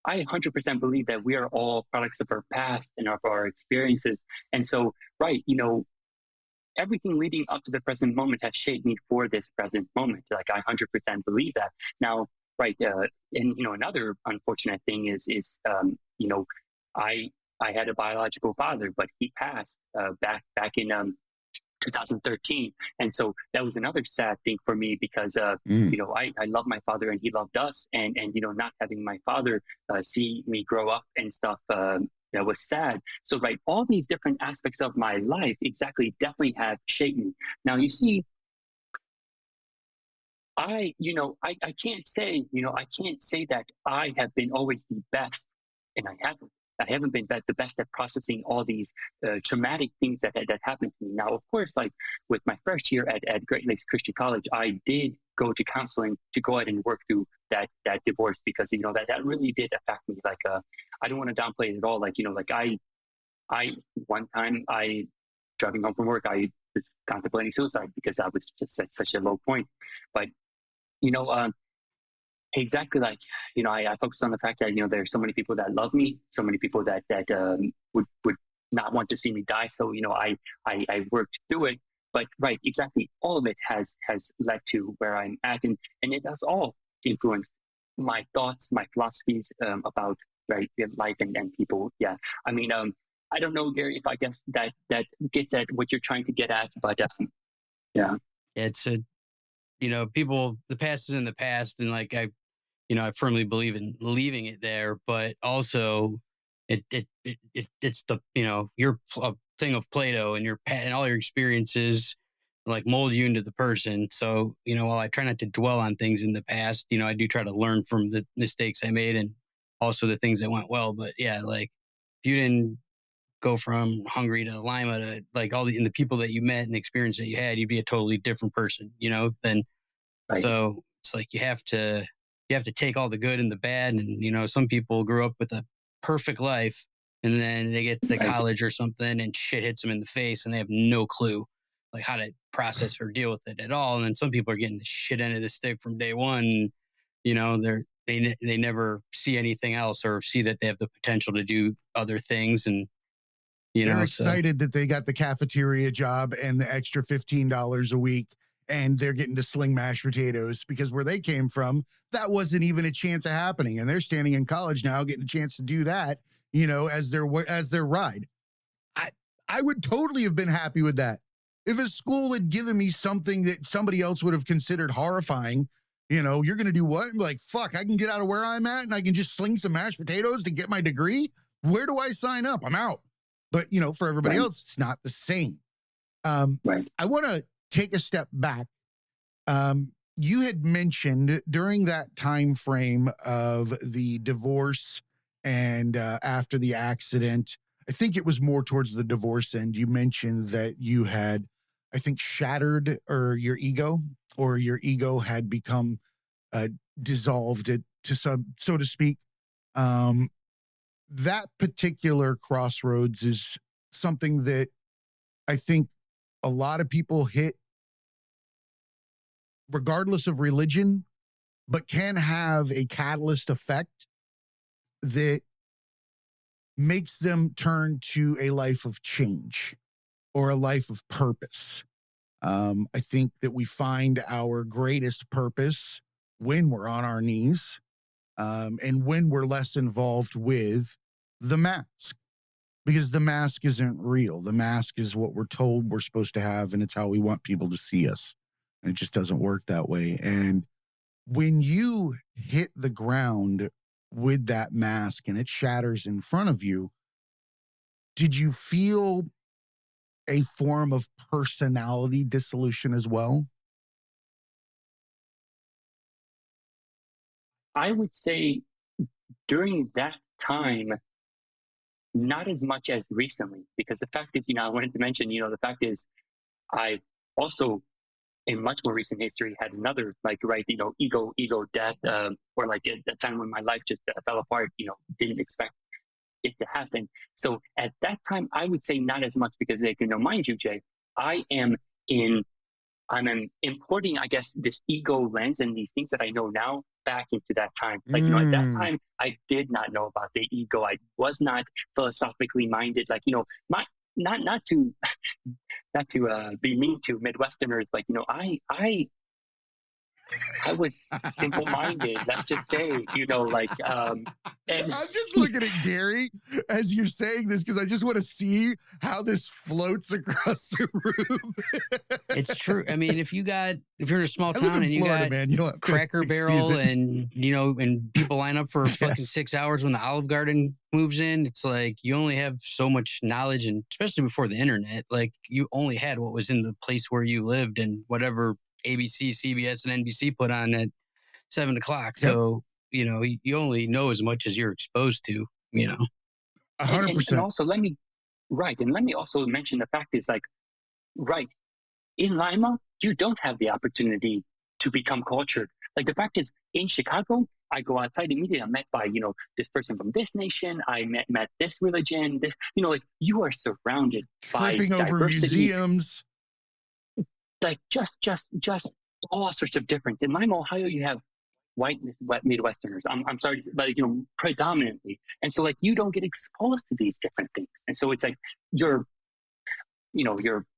I 100% believe that we are all products of our past and of our experiences. And so, right, everything leading up to the present moment has shaped me for this present moment. Like, I 100% believe that. Now, right, and, another unfortunate thing is I had a biological father, but he passed back in 2013. And so that was another sad thing for me because, I love my father and he loved us. And not having my father see me grow up and stuff, that was sad. So, right, all these different aspects of my life definitely have shaped me. Now, you see, I can't say that I have been always the best, and I haven't. I haven't been the best at processing all these traumatic things that happened to me. Now, of course, like with my first year at Great Lakes Christian College, I did go to counseling to go ahead and work through that divorce because, that really did affect me. Like, I don't want to downplay it at all. Like, I one time driving home from work, I was contemplating suicide because I was just at such a low point. But, exactly, like, I focus on the fact that, there's so many people that love me, so many people that would not want to see me die. So, I worked through it. But right, exactly. All of it has led to where I'm at, and it has all influenced my thoughts, my philosophies about right life and people. Yeah, I mean, I don't know, Gary, if I guess that gets at what you're trying to get at, but yeah, It's a, people, the past is in the past, and like I firmly believe in leaving it there, but also it's the, your thing of Play-Doh, and and all your experiences like mold you into the person. So, while I try not to dwell on things in the past, I do try to learn from the mistakes I made and also the things that went well. But yeah, like if you didn't go from Hungary to Lima to like and the people that you met and the experience that you had, you'd be a totally different person, than right, so it's like you have to take all the good and the bad. And, some people grew up with a perfect life and then they get to right, college or something and shit hits them in the face and they have no clue like how to process or deal with it at all. And then some people are getting the shit end of the stick from day one. They never see anything else or see that they have the potential to do other things. And, They're so excited that they got the cafeteria job and the extra $15 a week, and they're getting to sling mashed potatoes, because where they came from, that wasn't even a chance of happening. And they're standing in college now, getting a chance to do that, as their ride. I would totally have been happy with that. If a school had given me something that somebody else would have considered horrifying, you're going to do what? I'm like, fuck, I can get out of where I'm at and I can just sling some mashed potatoes to get my degree. Where do I sign up? I'm out. But, for everybody else, it's not the same. right. I want to take a step back. You had mentioned during that time frame of the divorce and after the accident, I think it was more towards the divorce end, you mentioned that you had, I think, shattered your ego had become dissolved to some, so to speak. That particular crossroads is something that I think a lot of people hit regardless of religion, but can have a catalyst effect that makes them turn to a life of change or a life of purpose. I think that we find our greatest purpose when we're on our knees, and when we're less involved with the mask, because the mask isn't real. The mask is what we're told we're supposed to have, and it's how we want people to see us. And it just doesn't work that way. And when you hit the ground with that mask and it shatters in front of you, did you feel a form of personality dissolution as well? I would say during that time, not as much as recently, because the fact is, I wanted to mention, the fact is, I also, in much more recent history, had another, like, right, ego death, or like at the time when my life just fell apart, didn't expect it to happen. So at that time, I would say not as much, because, like, mind you, Jay, I'm importing, I guess, this ego lens and these things that I know now back into that time. Like, at that time, I did not know about the ego. I was not philosophically minded. Like, not to be mean to Midwesterners, but I was simple-minded, let's just say, and I'm just looking at Gary as you're saying this, because I just want to see how this floats across the room. it's true. I mean, if you're in a small I live town in and you Florida, got man, you don't have to Cracker excuse Barrel it. and people line up for fucking Yes. 6 hours when the Olive Garden moves in, it's like you only have so much knowledge, and especially before the internet, like you only had what was in the place where you lived and whatever ABC, CBS, and NBC put on at 7 o'clock. Yep. So, you only know as much as you're exposed to, 100%. and also let me also mention the fact is, like, right, in Lima, you don't have the opportunity to become cultured. Like, the fact is, in Chicago, I go outside immediately. I'm met by, this person from this nation. I met this religion. This, like, you are surrounded Tripping by over diversity, museums. like just all sorts of difference. In Lima, Ohio, you have white Midwesterners. I'm sorry to say, but predominantly, and so, like, you don't get exposed to these different things, and so it's like you're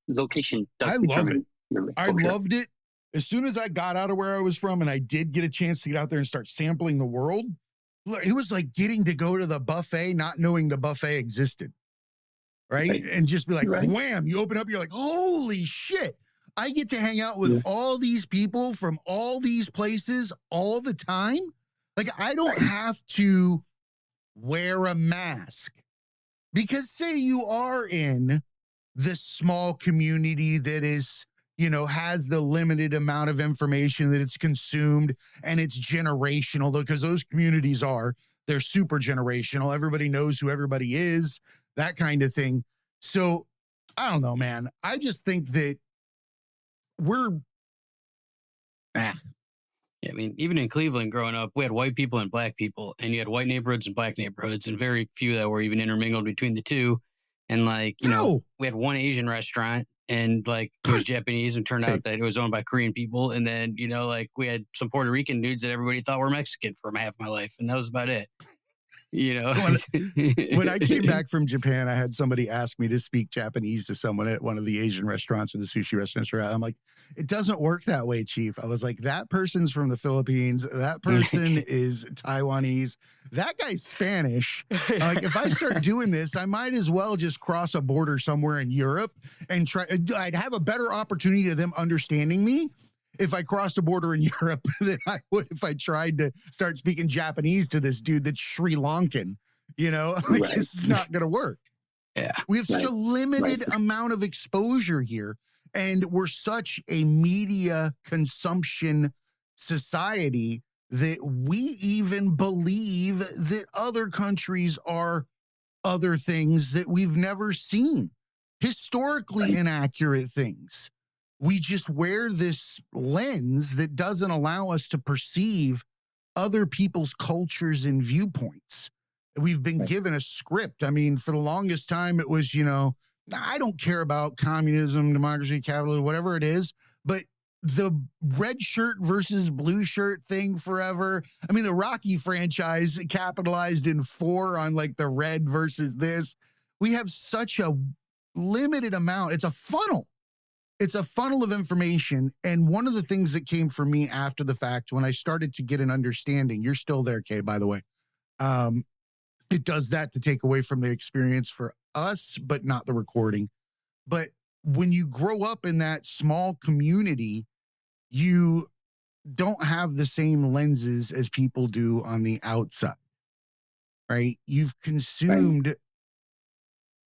location does I love determine your I exposure. loved it. As soon as I got out of where I was from and I did get a chance to get out there and start sampling the world, it was like getting to go to the buffet, not knowing the buffet existed. Right. And just be like, wham, you open up, you're like, holy shit. I get to hang out with all these people from all these places all the time. Like, I don't have to wear a mask because say you are in this small community that is, you know, has the limited amount of information that it's consumed and it's generational, because those communities they're super generational. Everybody knows who everybody is, that kind of thing. So I don't know, man. I just think that Yeah, I mean, even in Cleveland growing up, we had white people and black people, and you had white neighborhoods and black neighborhoods, and very few that were even intermingled between the two. And like, you know, we had one Asian restaurant, and like it was Japanese, and turned out that it was owned by Korean people. And then, you know, like we had some Puerto Rican dudes that everybody thought were Mexican for half my life, and that was about it. You know, when I came back from Japan, I had somebody ask me to speak Japanese to someone at one of the Asian restaurants or the sushi restaurants. I'm like, it doesn't work that way, Chief. I was like, that person's from the Philippines. That person is Taiwanese. That guy's Spanish. Like, if I start doing this, I might as well just cross a border somewhere in Europe and try. I'd have a better opportunity of them understanding me if I crossed a border in Europe than I would if I tried to start speaking Japanese to this dude that's Sri Lankan. You know, like, this is not going to work. Yeah. We have such a limited amount of exposure here, and we're such a media consumption society that we even believe that other countries are other things that we've never seen, historically inaccurate things. We just wear this lens that doesn't allow us to perceive other people's cultures and viewpoints. We've been given a script. I mean, for the longest time, it was, you know, I don't care about communism, democracy, capitalism, whatever it is, but the red shirt versus blue shirt thing forever. I mean, the Rocky franchise capitalized in 4 on like the red versus this. We have such a limited amount. It's a funnel. It's a funnel of information. And one of the things that came for me after the fact, when I started to get an understanding, you're still there, Kay, by the way. It does that to take away from the experience for us, but not the recording. But when you grow up in that small community, you don't have the same lenses as people do on the outside, right? You've consumed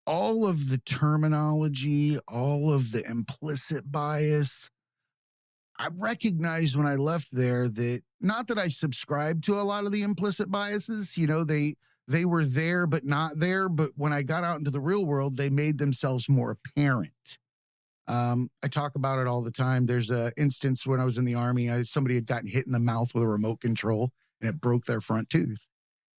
all of the terminology, all of the implicit bias. I recognized when I left there that, not that I subscribed to a lot of the implicit biases, you know, they were there, but not there. But when I got out into the real world, they made themselves more apparent. I talk about it all the time. There's an instance when I was in the Army, somebody had gotten hit in the mouth with a remote control and it broke their front tooth.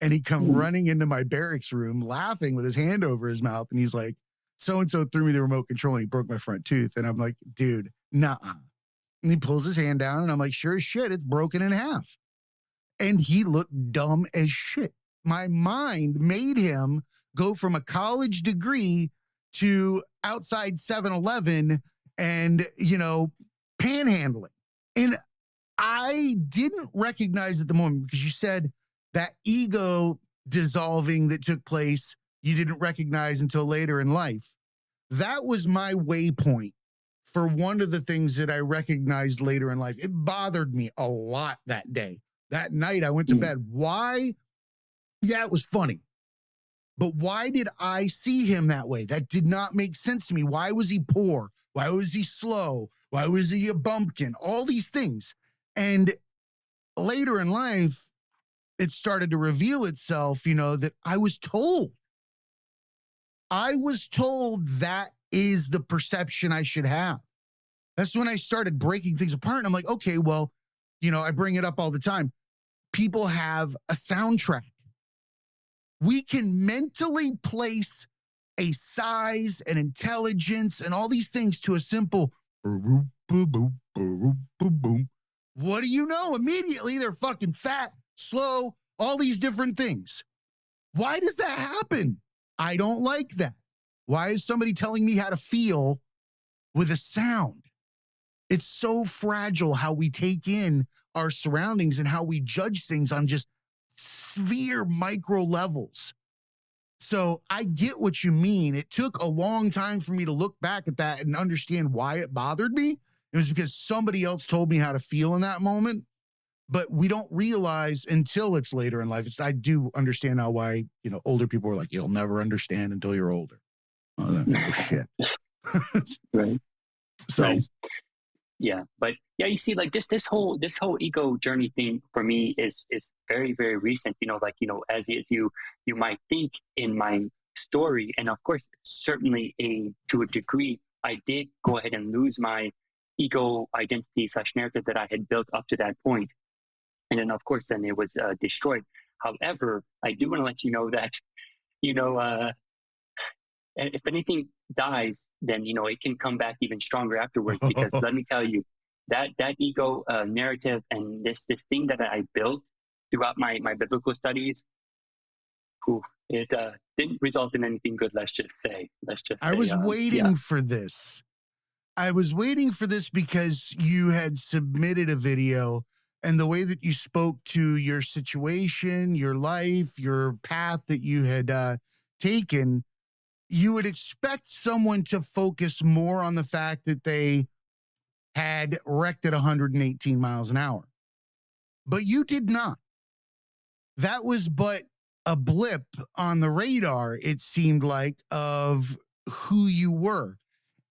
And he come running into my barracks room laughing with his hand over his mouth. And he's like, so-and-so threw me the remote control and he broke my front tooth. And I'm like, dude, nuh-uh. And he pulls his hand down and I'm like, sure as shit, it's broken in half. And he looked dumb as shit. My mind made him go from a college degree to outside 7-Eleven and, you know, panhandling. And I didn't recognize at the moment, because you said that ego dissolving that took place, you didn't recognize until later in life. That was my waypoint for one of the things that I recognized later in life. It bothered me a lot that day. That night I went to bed. Why? Yeah, it was funny. But why did I see him that way? That did not make sense to me. Why was he poor? Why was he slow? Why was he a bumpkin? All these things. And later in life, it started to reveal itself, you know, that I was told that is the perception I should have. That's when I started breaking things apart. And I'm like, okay, well, you know, I bring it up all the time. People have a soundtrack. We can mentally place a size and intelligence and all these things to a simple boom, boom, boom, boom, boom, boom. What do you know? Immediately they're fucking fat, slow, all these different things. Why does that happen? I don't like that. Why is somebody telling me how to feel with a sound. It's so fragile how we take in our surroundings and how we judge things on just sphere micro levels. So I get what you mean. It took a long time for me to look back at that and understand why it bothered me. It was because somebody else told me how to feel in that moment. But we don't realize until it's later in life. I do understand now why, older people are like, you'll never understand until you're older. Oh, shit. Right. So, right. Yeah. But yeah, you see, like this whole ego journey thing for me is very, very recent, as you might think in my story. And of course, certainly to a degree, I did go ahead and lose my ego identity / narrative that I had built up to that point. And then, of course, then it was destroyed. However, I do want to let you know that, if anything dies, then, it can come back even stronger afterwards. Because let me tell you, that ego narrative and this thing that I built throughout my biblical studies, it didn't result in anything good. Let's just say. I was waiting for this. I was waiting for this because you had submitted a video. And the way that you spoke to your situation, your life, your path that you had taken, you would expect someone to focus more on the fact that they had wrecked at 118 miles an hour. But you did not. That was but a blip on the radar, it seemed like, of who you were.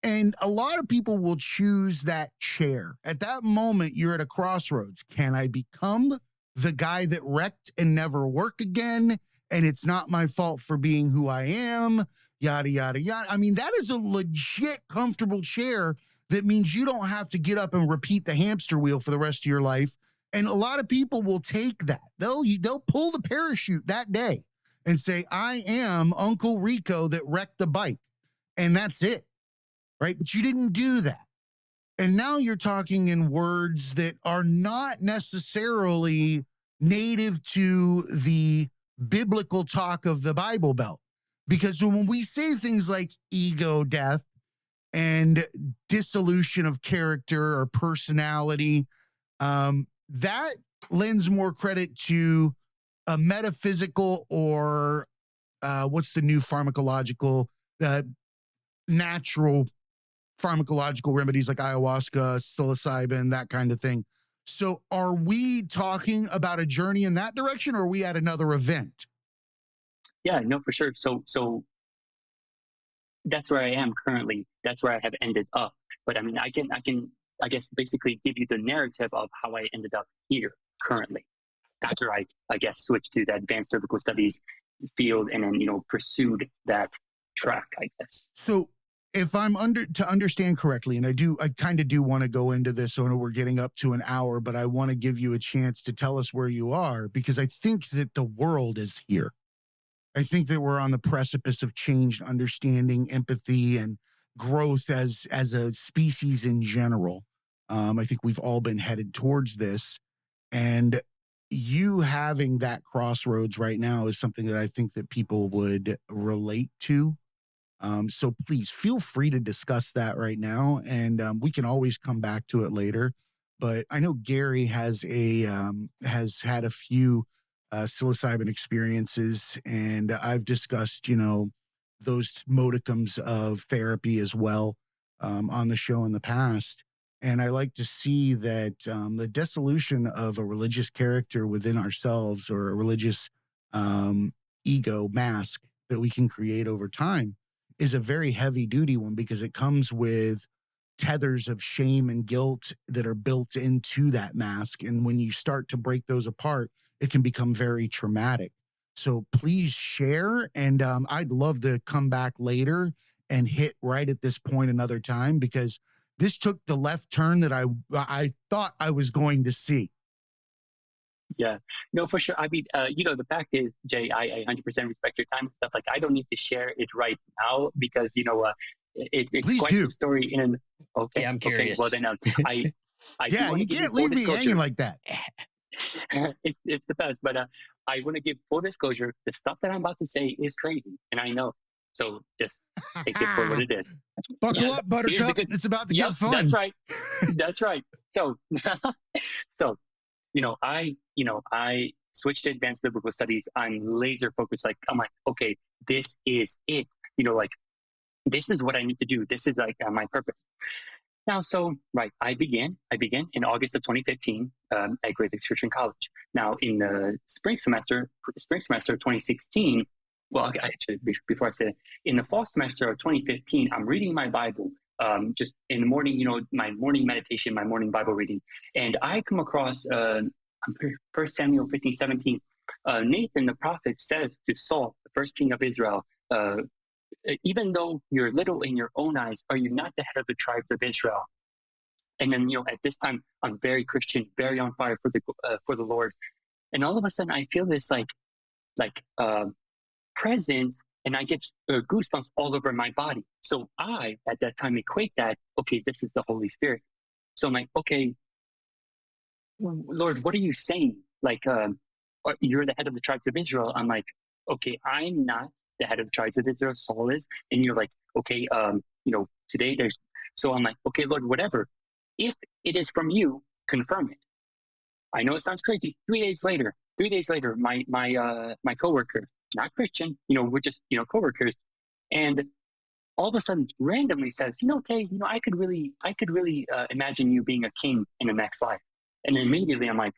And a lot of people will choose that chair. At that moment, you're at a crossroads. Can I become the guy that wrecked and never work again? And it's not my fault for being who I am, yada, yada, yada. I mean, that is a legit comfortable chair that means you don't have to get up and repeat the hamster wheel for the rest of your life. And a lot of people will take that. They'll pull the parachute that day and say, I am Uncle Rico that wrecked the bike. And that's it. Right? But you didn't do that. And now you're talking in words that are not necessarily native to the biblical talk of the Bible Belt. Because when we say things like ego death and dissolution of character or personality, that lends more credit to a metaphysical or what's the new pharmacological, natural pharmacological remedies like ayahuasca, psilocybin, that kind of thing. So are we talking about a journey in that direction, or are we at another event? Yeah, no, for sure. So that's where I am currently. That's where I have ended up. But I mean, I can, I guess, basically give you the narrative of how I ended up here currently, after I guess, switched to the advanced biblical studies field and then, pursued that track, I guess. So if I'm to understand correctly, and I kind of do want to go into this, I know we're getting up to an hour, but I want to give you a chance to tell us where you are, because I think that the world is here. I think that we're on the precipice of change, understanding, empathy, and growth as a species in general. I think we've all been headed towards this, and you having that crossroads right now is something that I think that people would relate to. So please feel free to discuss that right now, and we can always come back to it later. But I know Gary has had a few psilocybin experiences, and I've discussed those modicums of therapy as well on the show in the past. And I like to see that the dissolution of a religious character within ourselves, or a religious ego mask that we can create over time, is a very heavy duty one, because it comes with tethers of shame and guilt that are built into that mask. And when you start to break those apart, it can become very traumatic. So please share. And I'd love to come back later and hit right at this point another time, because this took the left turn that I thought I was going to see. Yeah, no, for sure. I mean, the fact is, Jay, I 100% respect your time and stuff. Like, I don't need to share it right now, because, it's Please quite do. the story in an, okay. Yeah, I'm curious. Okay, well, then I yeah, you can't leave me hanging like that. It's the best, but I want to give full disclosure. The stuff that I'm about to say is crazy, and I know. So just take it for what it is. Buckle up, Buttercup. It's about to get fun. That's right. That's right. So, so, I switched to advanced biblical studies. I'm laser focused. Like, I'm like, okay, this is it. Like, this is what I need to do. This is like my purpose. Now, so, right, I began in August of 2015 at Rediscovering Christian College. Now, in the spring semester of 2016, well, actually, before I say it, in the fall semester of 2015, I'm reading my Bible, just in the morning, my morning meditation, my morning Bible reading. And I come across 1 Samuel 15:17. Nathan, the prophet, says to Saul, the first king of Israel, even though you're little in your own eyes, are you not the head of the tribes of Israel? And then, at this time, I'm very Christian, very on fire for the Lord. And all of a sudden, I feel this like presence, and I get goosebumps all over my body. So I, at that time, equate that, okay, this is the Holy Spirit. So I'm like, okay, Lord, what are you saying? Like, you're the head of the tribes of Israel. I'm like, okay, I'm not the head of the tribes of Israel, Saul is. And you're like, okay, today so I'm like, okay, Lord, whatever. If it is from you, confirm it. I know it sounds crazy. 3 days later, my coworker, not Christian, we're just, coworkers. And all of a sudden randomly says, okay, I could really imagine you being a king in the next life. And then immediately I'm like,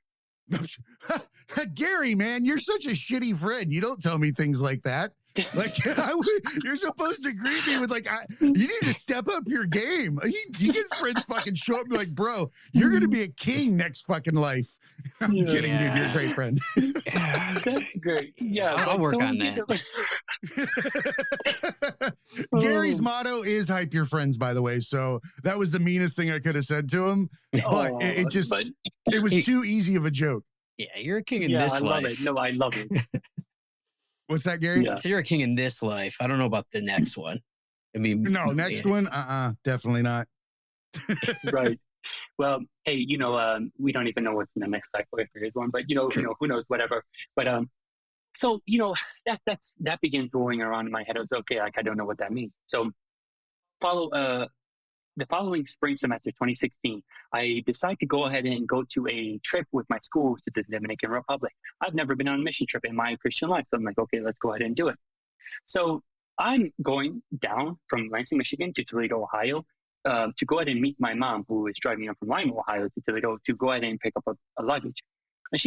Gary, man, you're such a shitty friend. You don't tell me things like that. Like, you're supposed to greet me with you need to step up your game. He gets friends fucking show up and be like, bro, you're going to be a king next fucking life. I'm kidding, dude. You're a great friend. That's great. Yeah. I'll work on that. Gary's motto is hype your friends, by the way. So that was the meanest thing I could have said to him. But it was too easy of a joke. Yeah, you're a king in this life. Love it. No, I love it. What's that, Gary? Yeah. So you're a king in this life. I don't know about the next one. I mean, no, next one, definitely not. Right. Well, hey, we don't even know what's in the next life if there is one, but who knows, whatever. But so that begins rolling around in my head. I was okay, I don't know what that means. So the following spring semester, 2016, I decided to go ahead and go to a trip with my school to the Dominican Republic. I've never been on a mission trip in my Christian life. So I'm like, okay, let's go ahead and do it. So I'm going down from Lansing, Michigan to Toledo, Ohio, to go ahead and meet my mom, who is driving up from Lima, Ohio to Toledo to go ahead and pick up a luggage. And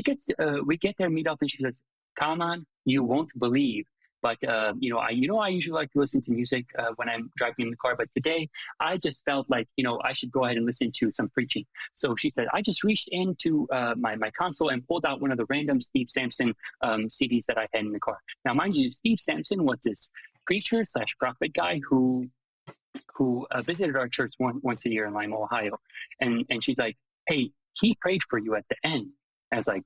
we get there, meet up, and she says, Kálmán, you won't believe. But, I usually like to listen to music when I'm driving in the car. But today I just felt like, I should go ahead and listen to some preaching. So she said, I just reached into my console and pulled out one of the random Steve Sampson CDs that I had in the car. Now, mind you, Steve Sampson was this preacher / prophet guy who visited our church once a year in Lima, Ohio. And she's like, hey, he prayed for you at the end. I was like,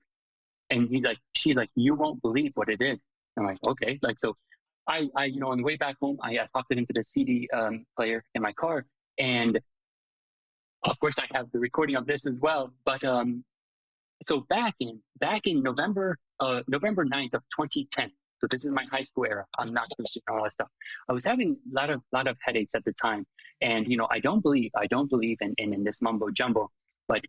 and she's like, you won't believe what it is. I'm like, okay. So I on the way back home, I popped it into the CD player in my car. And of course I have the recording of this as well. But so back in November 9th of 2010, so this is my high school era. I'm not Christian and all that stuff. I was having a lot of headaches at the time. And, I don't believe in this mumbo jumbo, but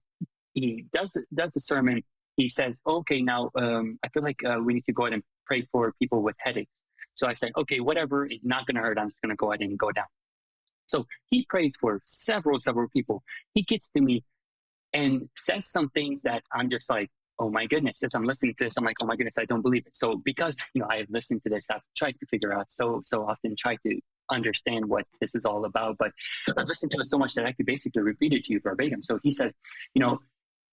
he does the sermon. He says, okay, now I feel like we need to go ahead and pray for people with headaches. So I said, okay, whatever, it's not going to hurt. I'm just going to go ahead and go down. So he prays for several people. He gets to me and says some things that I'm just like, oh my goodness, as I'm listening to this, I'm like, oh my goodness, I don't believe it. So because, I have listened to this, I've tried to figure out so often, try to understand what this is all about. But I've listened to it so much that I could basically repeat it to you verbatim. So he says,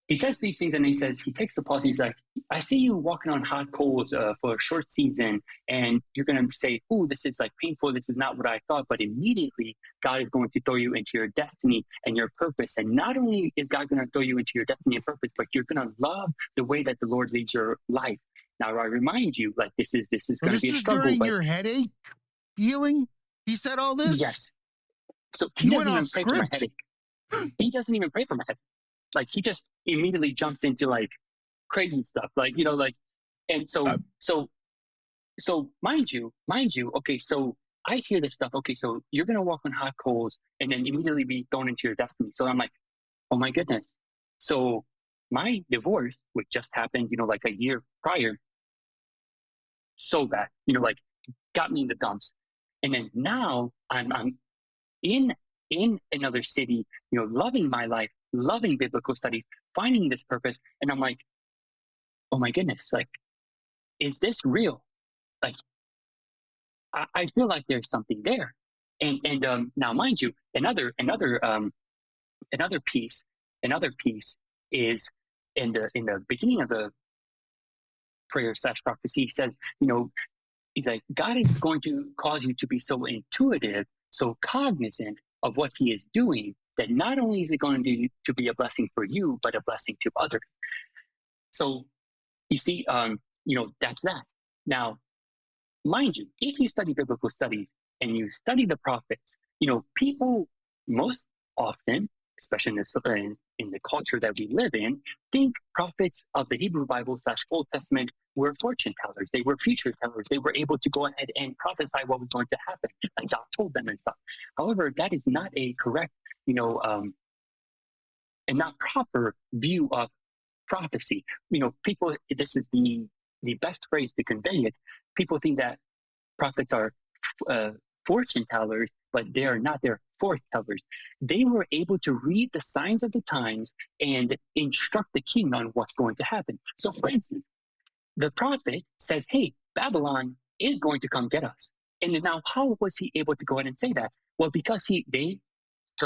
he says these things, and he takes the pause. He's like, I see you walking on hot coals for a short season, and you're going to say, oh, this is like painful. This is not what I thought. But immediately, God is going to throw you into your destiny and your purpose. And not only is God going to throw you into your destiny and purpose, but you're going to love the way that the Lord leads your life. Now, I remind you, like, this is going to be a struggle. During your headache healing, he said all this? Yes. So he doesn't even pray for my headache. He doesn't even pray for my headache. Like, he just immediately jumps into like crazy stuff, and so mind you, okay, so I hear this stuff. Okay, so you're going to walk on hot coals and then immediately be thrown into your destiny. So I'm like, oh my goodness. So my divorce, which just happened, like a year prior, so bad, like got me in the dumps. And then now I'm in another city, loving my life, loving biblical studies, finding this purpose. And I'm like, oh my goodness, like, is this real? Like, I feel like there's something there. And now, mind you, another piece is in the beginning of the prayer / prophecy. He says, he's like, God is going to cause you to be so intuitive, so cognizant of what he is doing, that not only is it going to be a blessing for you, but a blessing to others. So you see, that's that. Now, mind you, if you study biblical studies and you study the prophets, people most often, especially in the culture that we live in, think prophets of the Hebrew Bible / Old Testament were fortune tellers. They were future tellers. They were able to go ahead and prophesy what was going to happen, like God told them and stuff. However, that is not a correct, and not proper view of prophecy. People, this is the best phrase to convey it. People think that prophets are fortune tellers, but they are not. They're foretellers. They were able to read the signs of the times and instruct the king on what's going to happen. So, for instance, the prophet says, hey, Babylon is going to come get us. And now, how was he able to go ahead and say that? Well, because they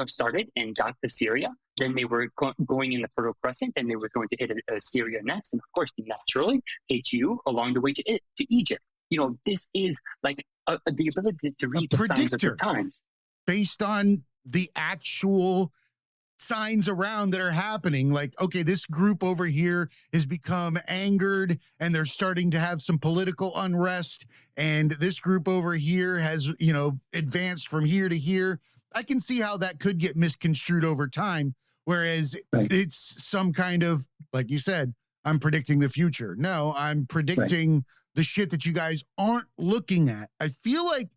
started and got to Syria. Then they were going in the Fertile Crescent, and they were going to hit Syria next. And of course, naturally, hit you along the way to Egypt. This is like the ability to read the signs of the times. Based on the actual signs around that are happening. Like, okay, this group over here has become angered and they're starting to have some political unrest. And this group over here has, advanced from here to here. I can see how that could get misconstrued over time. Whereas it's some kind of, like you said, I'm predicting the future. No, I'm predicting the shit that you guys aren't looking at. I feel like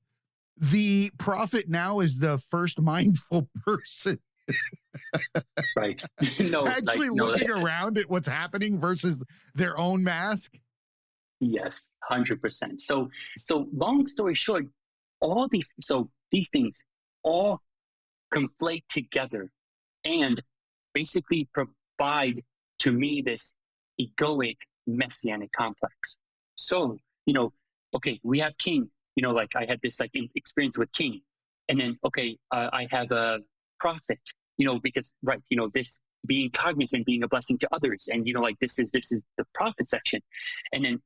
the prophet now is the first mindful person. Right. Actually looking around at what's happening versus their own mask. Yes, 100%. So long story short, these things all conflate together and basically provide to me this egoic messianic complex. So, okay, we have king, like I had this experience with king. And then, okay, I have a prophet, because, this being cognizant, being a blessing to others. And, this is the prophet section. And then,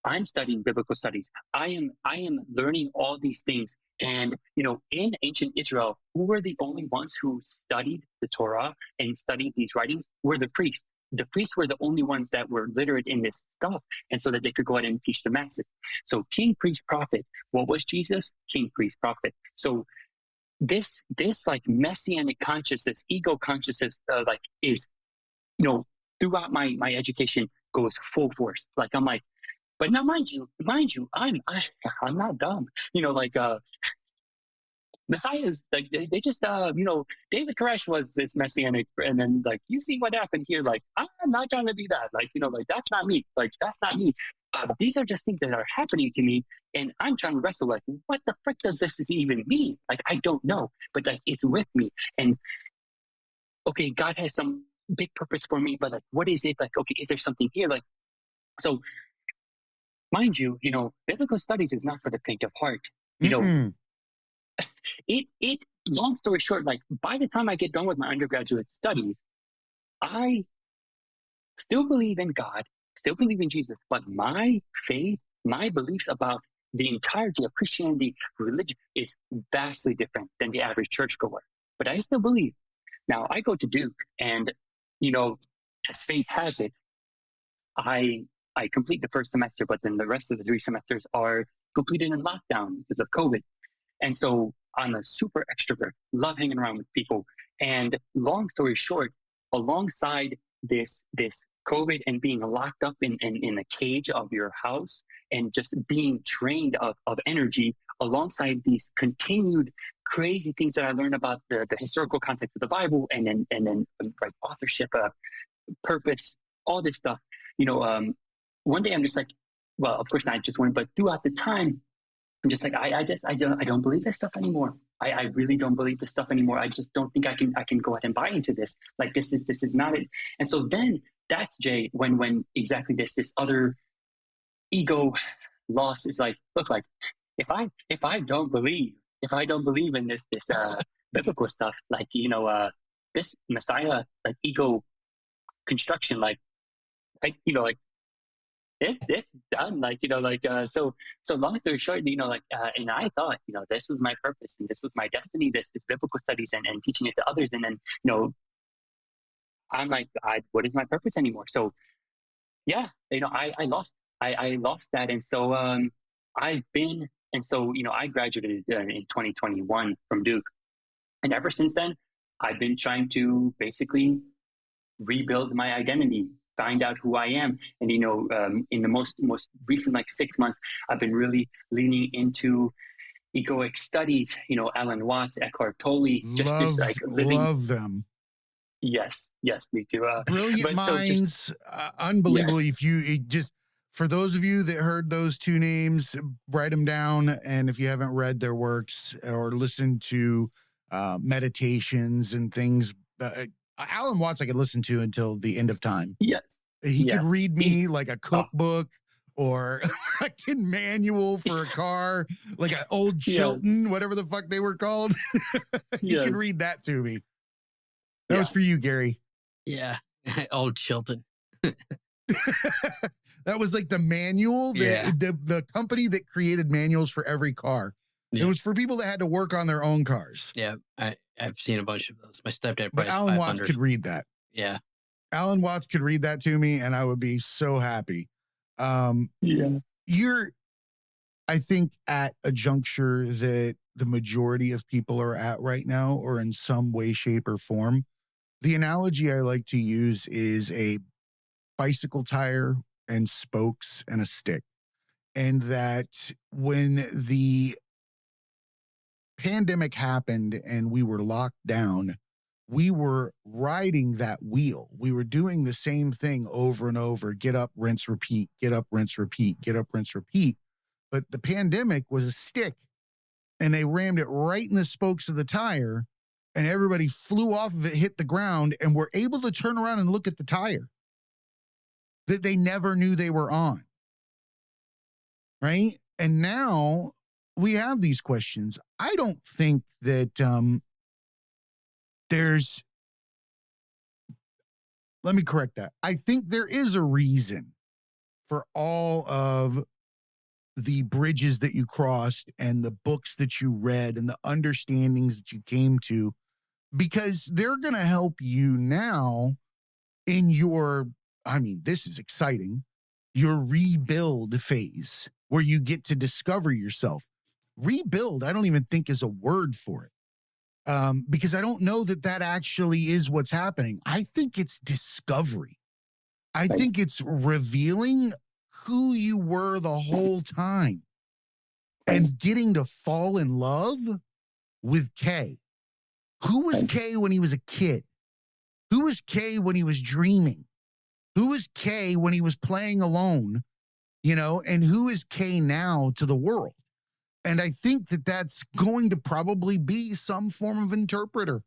I'm studying biblical studies. I am learning all these things. And, in ancient Israel, who were the only ones who studied the Torah and studied these writings were the priests. The priests were the only ones that were literate in this stuff, and so that they could go ahead and teach the masses. So king, priest, prophet. What was Jesus? King, priest, prophet. So this messianic consciousness, ego consciousness, is, throughout my education goes full force. Like I'm like, but now mind you, I'm not dumb. Messiahs, they just, David Koresh was this messianic, and then you see what happened here. I'm not trying to be that. That's not me. That's not me. These are just things that are happening to me, and I'm trying to wrestle. What the frick does this even mean? I don't know, but it's with me. And okay, God has some big purpose for me, but what is it? Okay, is there something here? So, mind you, biblical studies is not for the faint of heart. It long story short, by the time I get done with my undergraduate studies, I still believe in God, still believe in Jesus, but my faith, my beliefs about the entirety of Christianity, religion, is vastly different than the average churchgoer. But I still believe. Now, I go to Duke, and, as fate has it, I complete the first semester, but then the rest of the 3 semesters are completed in lockdown because of COVID. And so I'm a super extrovert, love hanging around with people. And long story short, alongside this COVID and being locked up in a cage of your house and just being drained of energy alongside these continued crazy things that I learned about the historical context of the Bible and then like authorship, purpose, all this stuff. One day I'm just like, well, of course not just one, but throughout the time, I'm just like, I don't believe this stuff anymore. I really don't believe this stuff anymore. I just don't think I can go ahead and buy into this. Like this is not it. And so then that's Jay when exactly this other ego loss is like, look, like if I don't believe in this biblical stuff, like this Messiah like ego construction, like like it's done, like so long story short, and I thought this was my purpose and this was my destiny, this biblical studies and teaching it to others, and then I'm like, what is my purpose anymore? So yeah, I lost that, and so I graduated in 2021 from Duke, and ever since then I've been trying to basically rebuild my identity, find out who I am. And, in the most recent, like 6 months, I've been really leaning into egoic studies, Alan Watts, Eckhart Tolle, just this like living. Love them. Yes, me too. Brilliant minds, unbelievable. Yes. If you just, for those of you that heard those two names, write them down. And if you haven't read their works or listened to meditations and things, Alan Watts I could listen to until the end of time. Yes. He could read me like a cookbook or like a manual for a car, like an old Chilton, whatever the fuck they were called. He could read that to me. That was for you, Gary. Yeah. Old Chilton. That was like the manual, the company that created manuals for every car. Yeah. It was for people that had to work on their own cars. Yeah, I've seen a bunch of those. My stepdad, but Alan Watts could read that. Yeah, Alan Watts could read that to me, and I would be so happy. You're, I think, at a juncture that the majority of people are at right now, or in some way, shape, or form. The analogy I like to use is a bicycle tire and spokes and a stick, and that when the pandemic happened and we were locked down, we were riding that wheel. We were doing the same thing over and over. Get up, rinse, repeat, get up, rinse, repeat, get up, rinse, repeat. But the pandemic was a stick and they rammed it right in the spokes of the tire and everybody flew off of it, hit the ground, and were able to turn around and look at the tire that they never knew they were on. Right? And now we have these questions. I don't think that let me correct that. I think there is a reason for all of the bridges that you crossed and the books that you read and the understandings that you came to, because they're going to help you now in your, this is exciting, your rebuild phase where you get to discover yourself. Rebuild, I don't even think is a word for it. Because I don't know that actually is what's happening. I think it's discovery. I think it's revealing who you were the whole time and getting to fall in love with Kay. Who was Kay when he was a kid? Who was Kay when he was dreaming? Who was Kay when he was playing alone? And who is Kay now to the world? And I think that that's going to probably be some form of interpreter,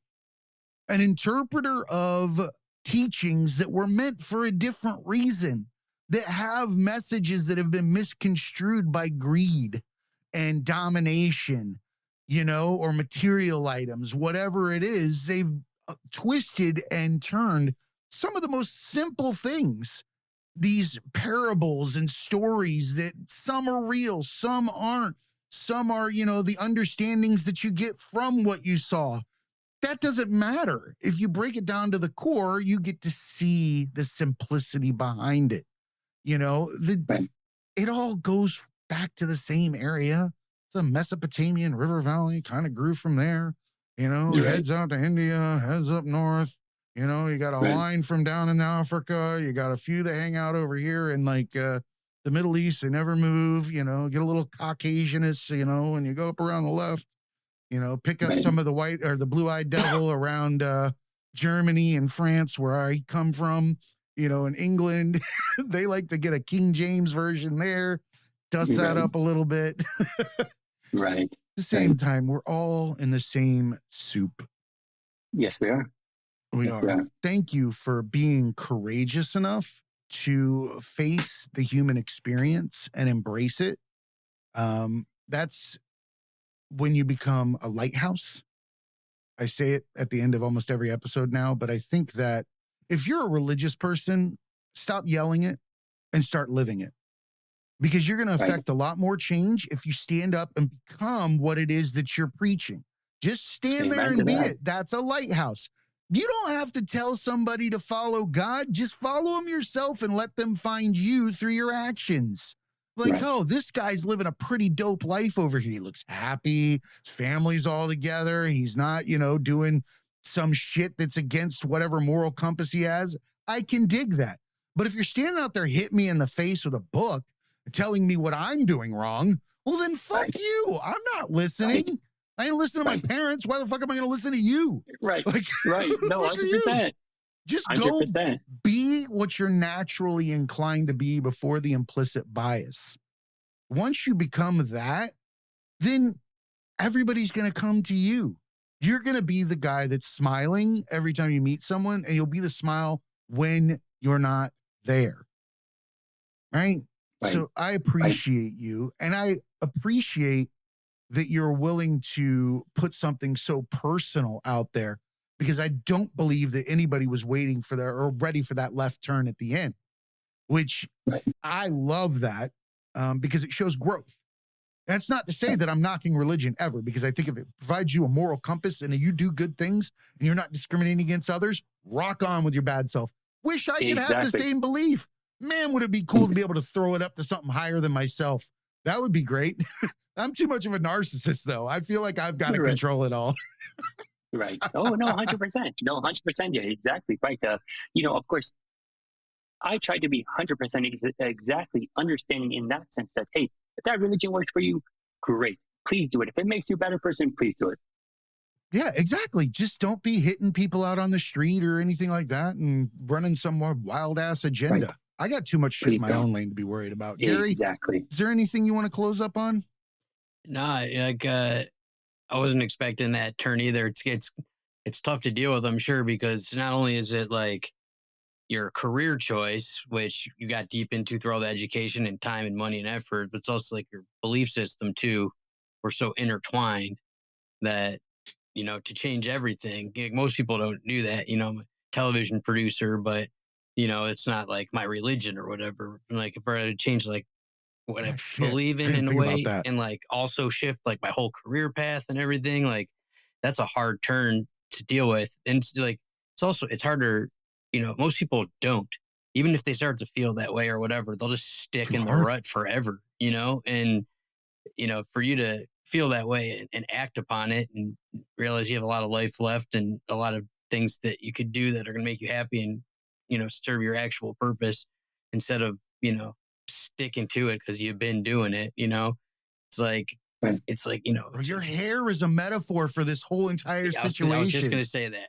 an interpreter of teachings that were meant for a different reason, that have messages that have been misconstrued by greed and domination, or material items, whatever it is. They've twisted and turned some of the most simple things, these parables and stories that some are real, some aren't. Some are, the understandings that you get from what you saw. That doesn't matter. If you break it down to the core, you get to see the simplicity behind it. It all goes back to the same area. It's a Mesopotamian river valley, kind of grew from there, heads out to India, heads up north, You know, you got a Right. line from down in Africa. You got a few that hang out over here in like the Middle East. They never move. You know, get a little Caucasianist. You know, and you go up around the left. You know, pick up Right. some of the white or the blue-eyed devil around Germany and France, where I come from. You know, in England, they like to get a King James version there. Dust that Right. up a little bit. Right. At the same time, we're all in the same soup. Yes, we are. We Yes, we are. are. Thank you for being courageous enough to face the human experience and embrace it. That's when you become a lighthouse. I say it at the end of almost every episode now, but I think that if you're a religious person, stop yelling it and start living it. Because you're going to Right. affect a lot more change if you stand up and become what it is that you're preaching. Just stand there Amen and to be that. it. That's a lighthouse. You don't have to tell somebody to follow God. Just follow him yourself and let them find you through your actions. Like, Right. oh, this guy's living a pretty dope life over here. He looks happy. His family's all together. He's not, you know, doing some shit that's against whatever moral compass he has. I can dig that. But if you're standing out there hitting me in the face with a book, telling me what I'm doing wrong, well, then fuck Right. you. I'm not listening. Right. I ain't listening to my Right. parents. Why the fuck am I going to listen to you? Right. Like, Right. who the No, fuck are you? 100%. Just go 100%. be what you're naturally inclined to be before the implicit bias. Once you become that, then everybody's going to come to you. You're going to be the guy that's smiling every time you meet someone, and you'll be the smile when you're not there. Right? Right. So I appreciate you, and I appreciate that you're willing to put something so personal out there, because I don't believe that anybody was waiting for that or ready for that left turn at the end, which Right. I love that because it shows growth. That's not to say that I'm knocking religion ever, because I think if it provides you a moral compass and you do good things and you're not discriminating against others, rock on with your bad self. Wish I could have the Exactly. same belief. Man, would it be cool to be able to throw it up to something higher than myself? That would be great. I'm too much of a narcissist, though. I feel like I've got to Right. control it all. Right. Oh, no, 100%. No, 100%. Yeah, exactly. Right. You know, of course, I try to be 100% exactly understanding in that sense that, hey, if that religion works for you, great. Please do it. If it makes you a better person, please do it. Yeah, exactly. Just don't be hitting people out on the street or anything like that and running some more wild ass agenda. Right. I got too much shit Please in my don't. own lane to be worried about. Gary, Exactly. is there anything you want to close up on? Nah, like I wasn't expecting that turn either. It's tough to deal with, I'm sure, because not only is it like your career choice, which you got deep into through all the education and time and money and effort, but it's also like your belief system too. We're so intertwined that, you know, to change everything, like, most people don't do that. You know, I'm a television producer, but you know, it's not like my religion or whatever. Like if I had to change like what I Shit. believe I in didn't a think about way, that. and like also shift like my whole career path and everything, like that's a hard turn to deal with. And it's like it's harder, you know, most people don't, even if they start to feel that way or whatever, they'll just stick Too in the hard. rut forever, you know. And you know, for you to feel that way and act upon it and realize you have a lot of life left and a lot of things that you could do that are going to make you happy and, you know, serve your actual purpose instead of, you know, sticking to it because you've been doing it, you know, Right. it's like, you know, Bro, your hair is a metaphor for this whole entire I was situation. just going to say that.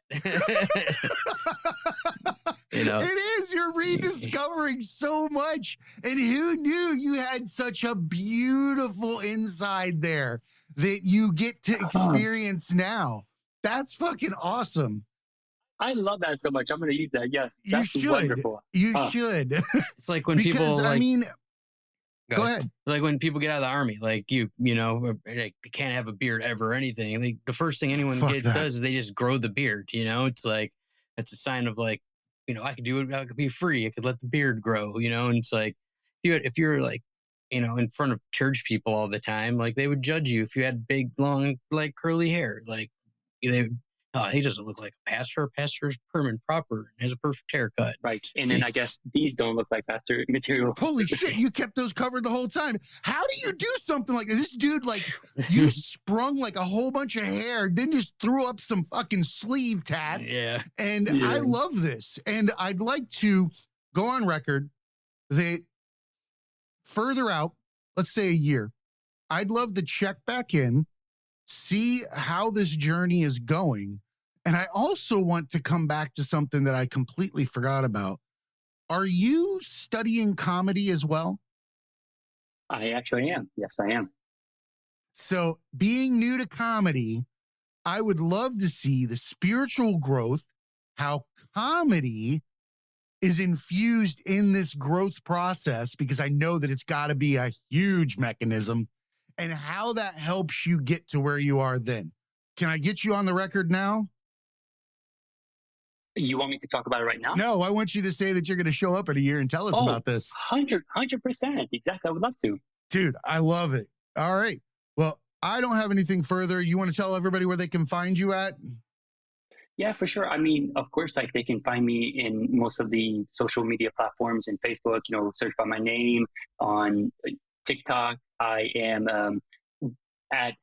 You know, it is. You're rediscovering so much. And who knew you had such a beautiful inside there that you get to experience now? That's fucking awesome. I love that so much. I'm going to use that. Yes. You That's should. wonderful. You should. it's like when Because, people like, I mean, go ahead. like when people get out of the army, like you know, they can't have a beard ever or anything. Like the first thing anyone Fuck that. does is they just grow the beard. You know, it's like that's a sign of like, you know, I could do it. I could be free. I could let the beard grow. You know, and it's like if you're like, you know, in front of church people all the time, like they would judge you if you had big, long, like curly hair. Like they oh, he doesn't look like a pastor. Pastor's prim and proper and has a perfect haircut. Right. And then I guess these don't look like pastor material. Holy shit, you kept those covered the whole time. How do you do something like this? This dude, like, you sprung like a whole bunch of hair, then just threw up some fucking sleeve tats. Yeah. And I love this. And I'd like to go on record that further out, let's say a year, I'd love to check back in, see how this journey is going. And I also want to come back to something that I completely forgot about. Are you studying comedy as well? I actually am. Yes, I am. So, being new to comedy, I would love to see the spiritual growth, how comedy is infused in this growth process, because I know that it's got to be a huge mechanism, and how that helps you get to where you are then. Can I get you on the record now? You want me to talk about it right now? No, I want you to say that you're going to show up in a year and tell us about this. 100%. Exactly. I would love to. Dude, I love it. All right. Well, I don't have anything further. You want to tell everybody where they can find you at? Yeah, for sure. I mean, of course, like they can find me in most of the social media platforms and Facebook, search by my name. On TikTok, I am at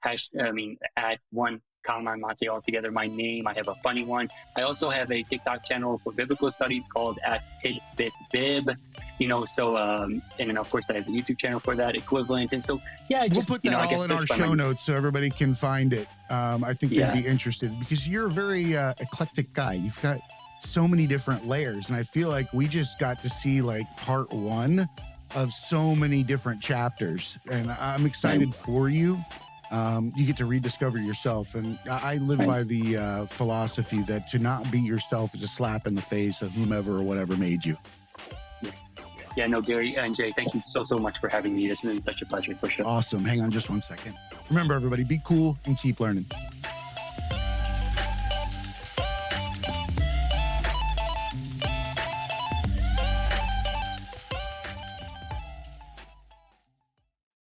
one Kalman Mate altogether, my name. I have a funny one. I also have a TikTok channel for biblical studies called at tidbitbib, and then of course I have a YouTube channel for that equivalent. And so, yeah, we'll put that all in our show notes so everybody can find it. I think they'd be interested, because you're a very eclectic guy. You've got so many different layers, and I feel like we just got to see like part one of so many different chapters, and I'm excited for you. You get to rediscover yourself. And I live by the philosophy that to not be yourself is a slap in the face of whomever or whatever made you. Yeah, no, Gary and Jay, thank you so much for having me. This has been such a pleasure, for sure. Awesome. Hang on just one second. Remember, everybody, be cool and keep learning.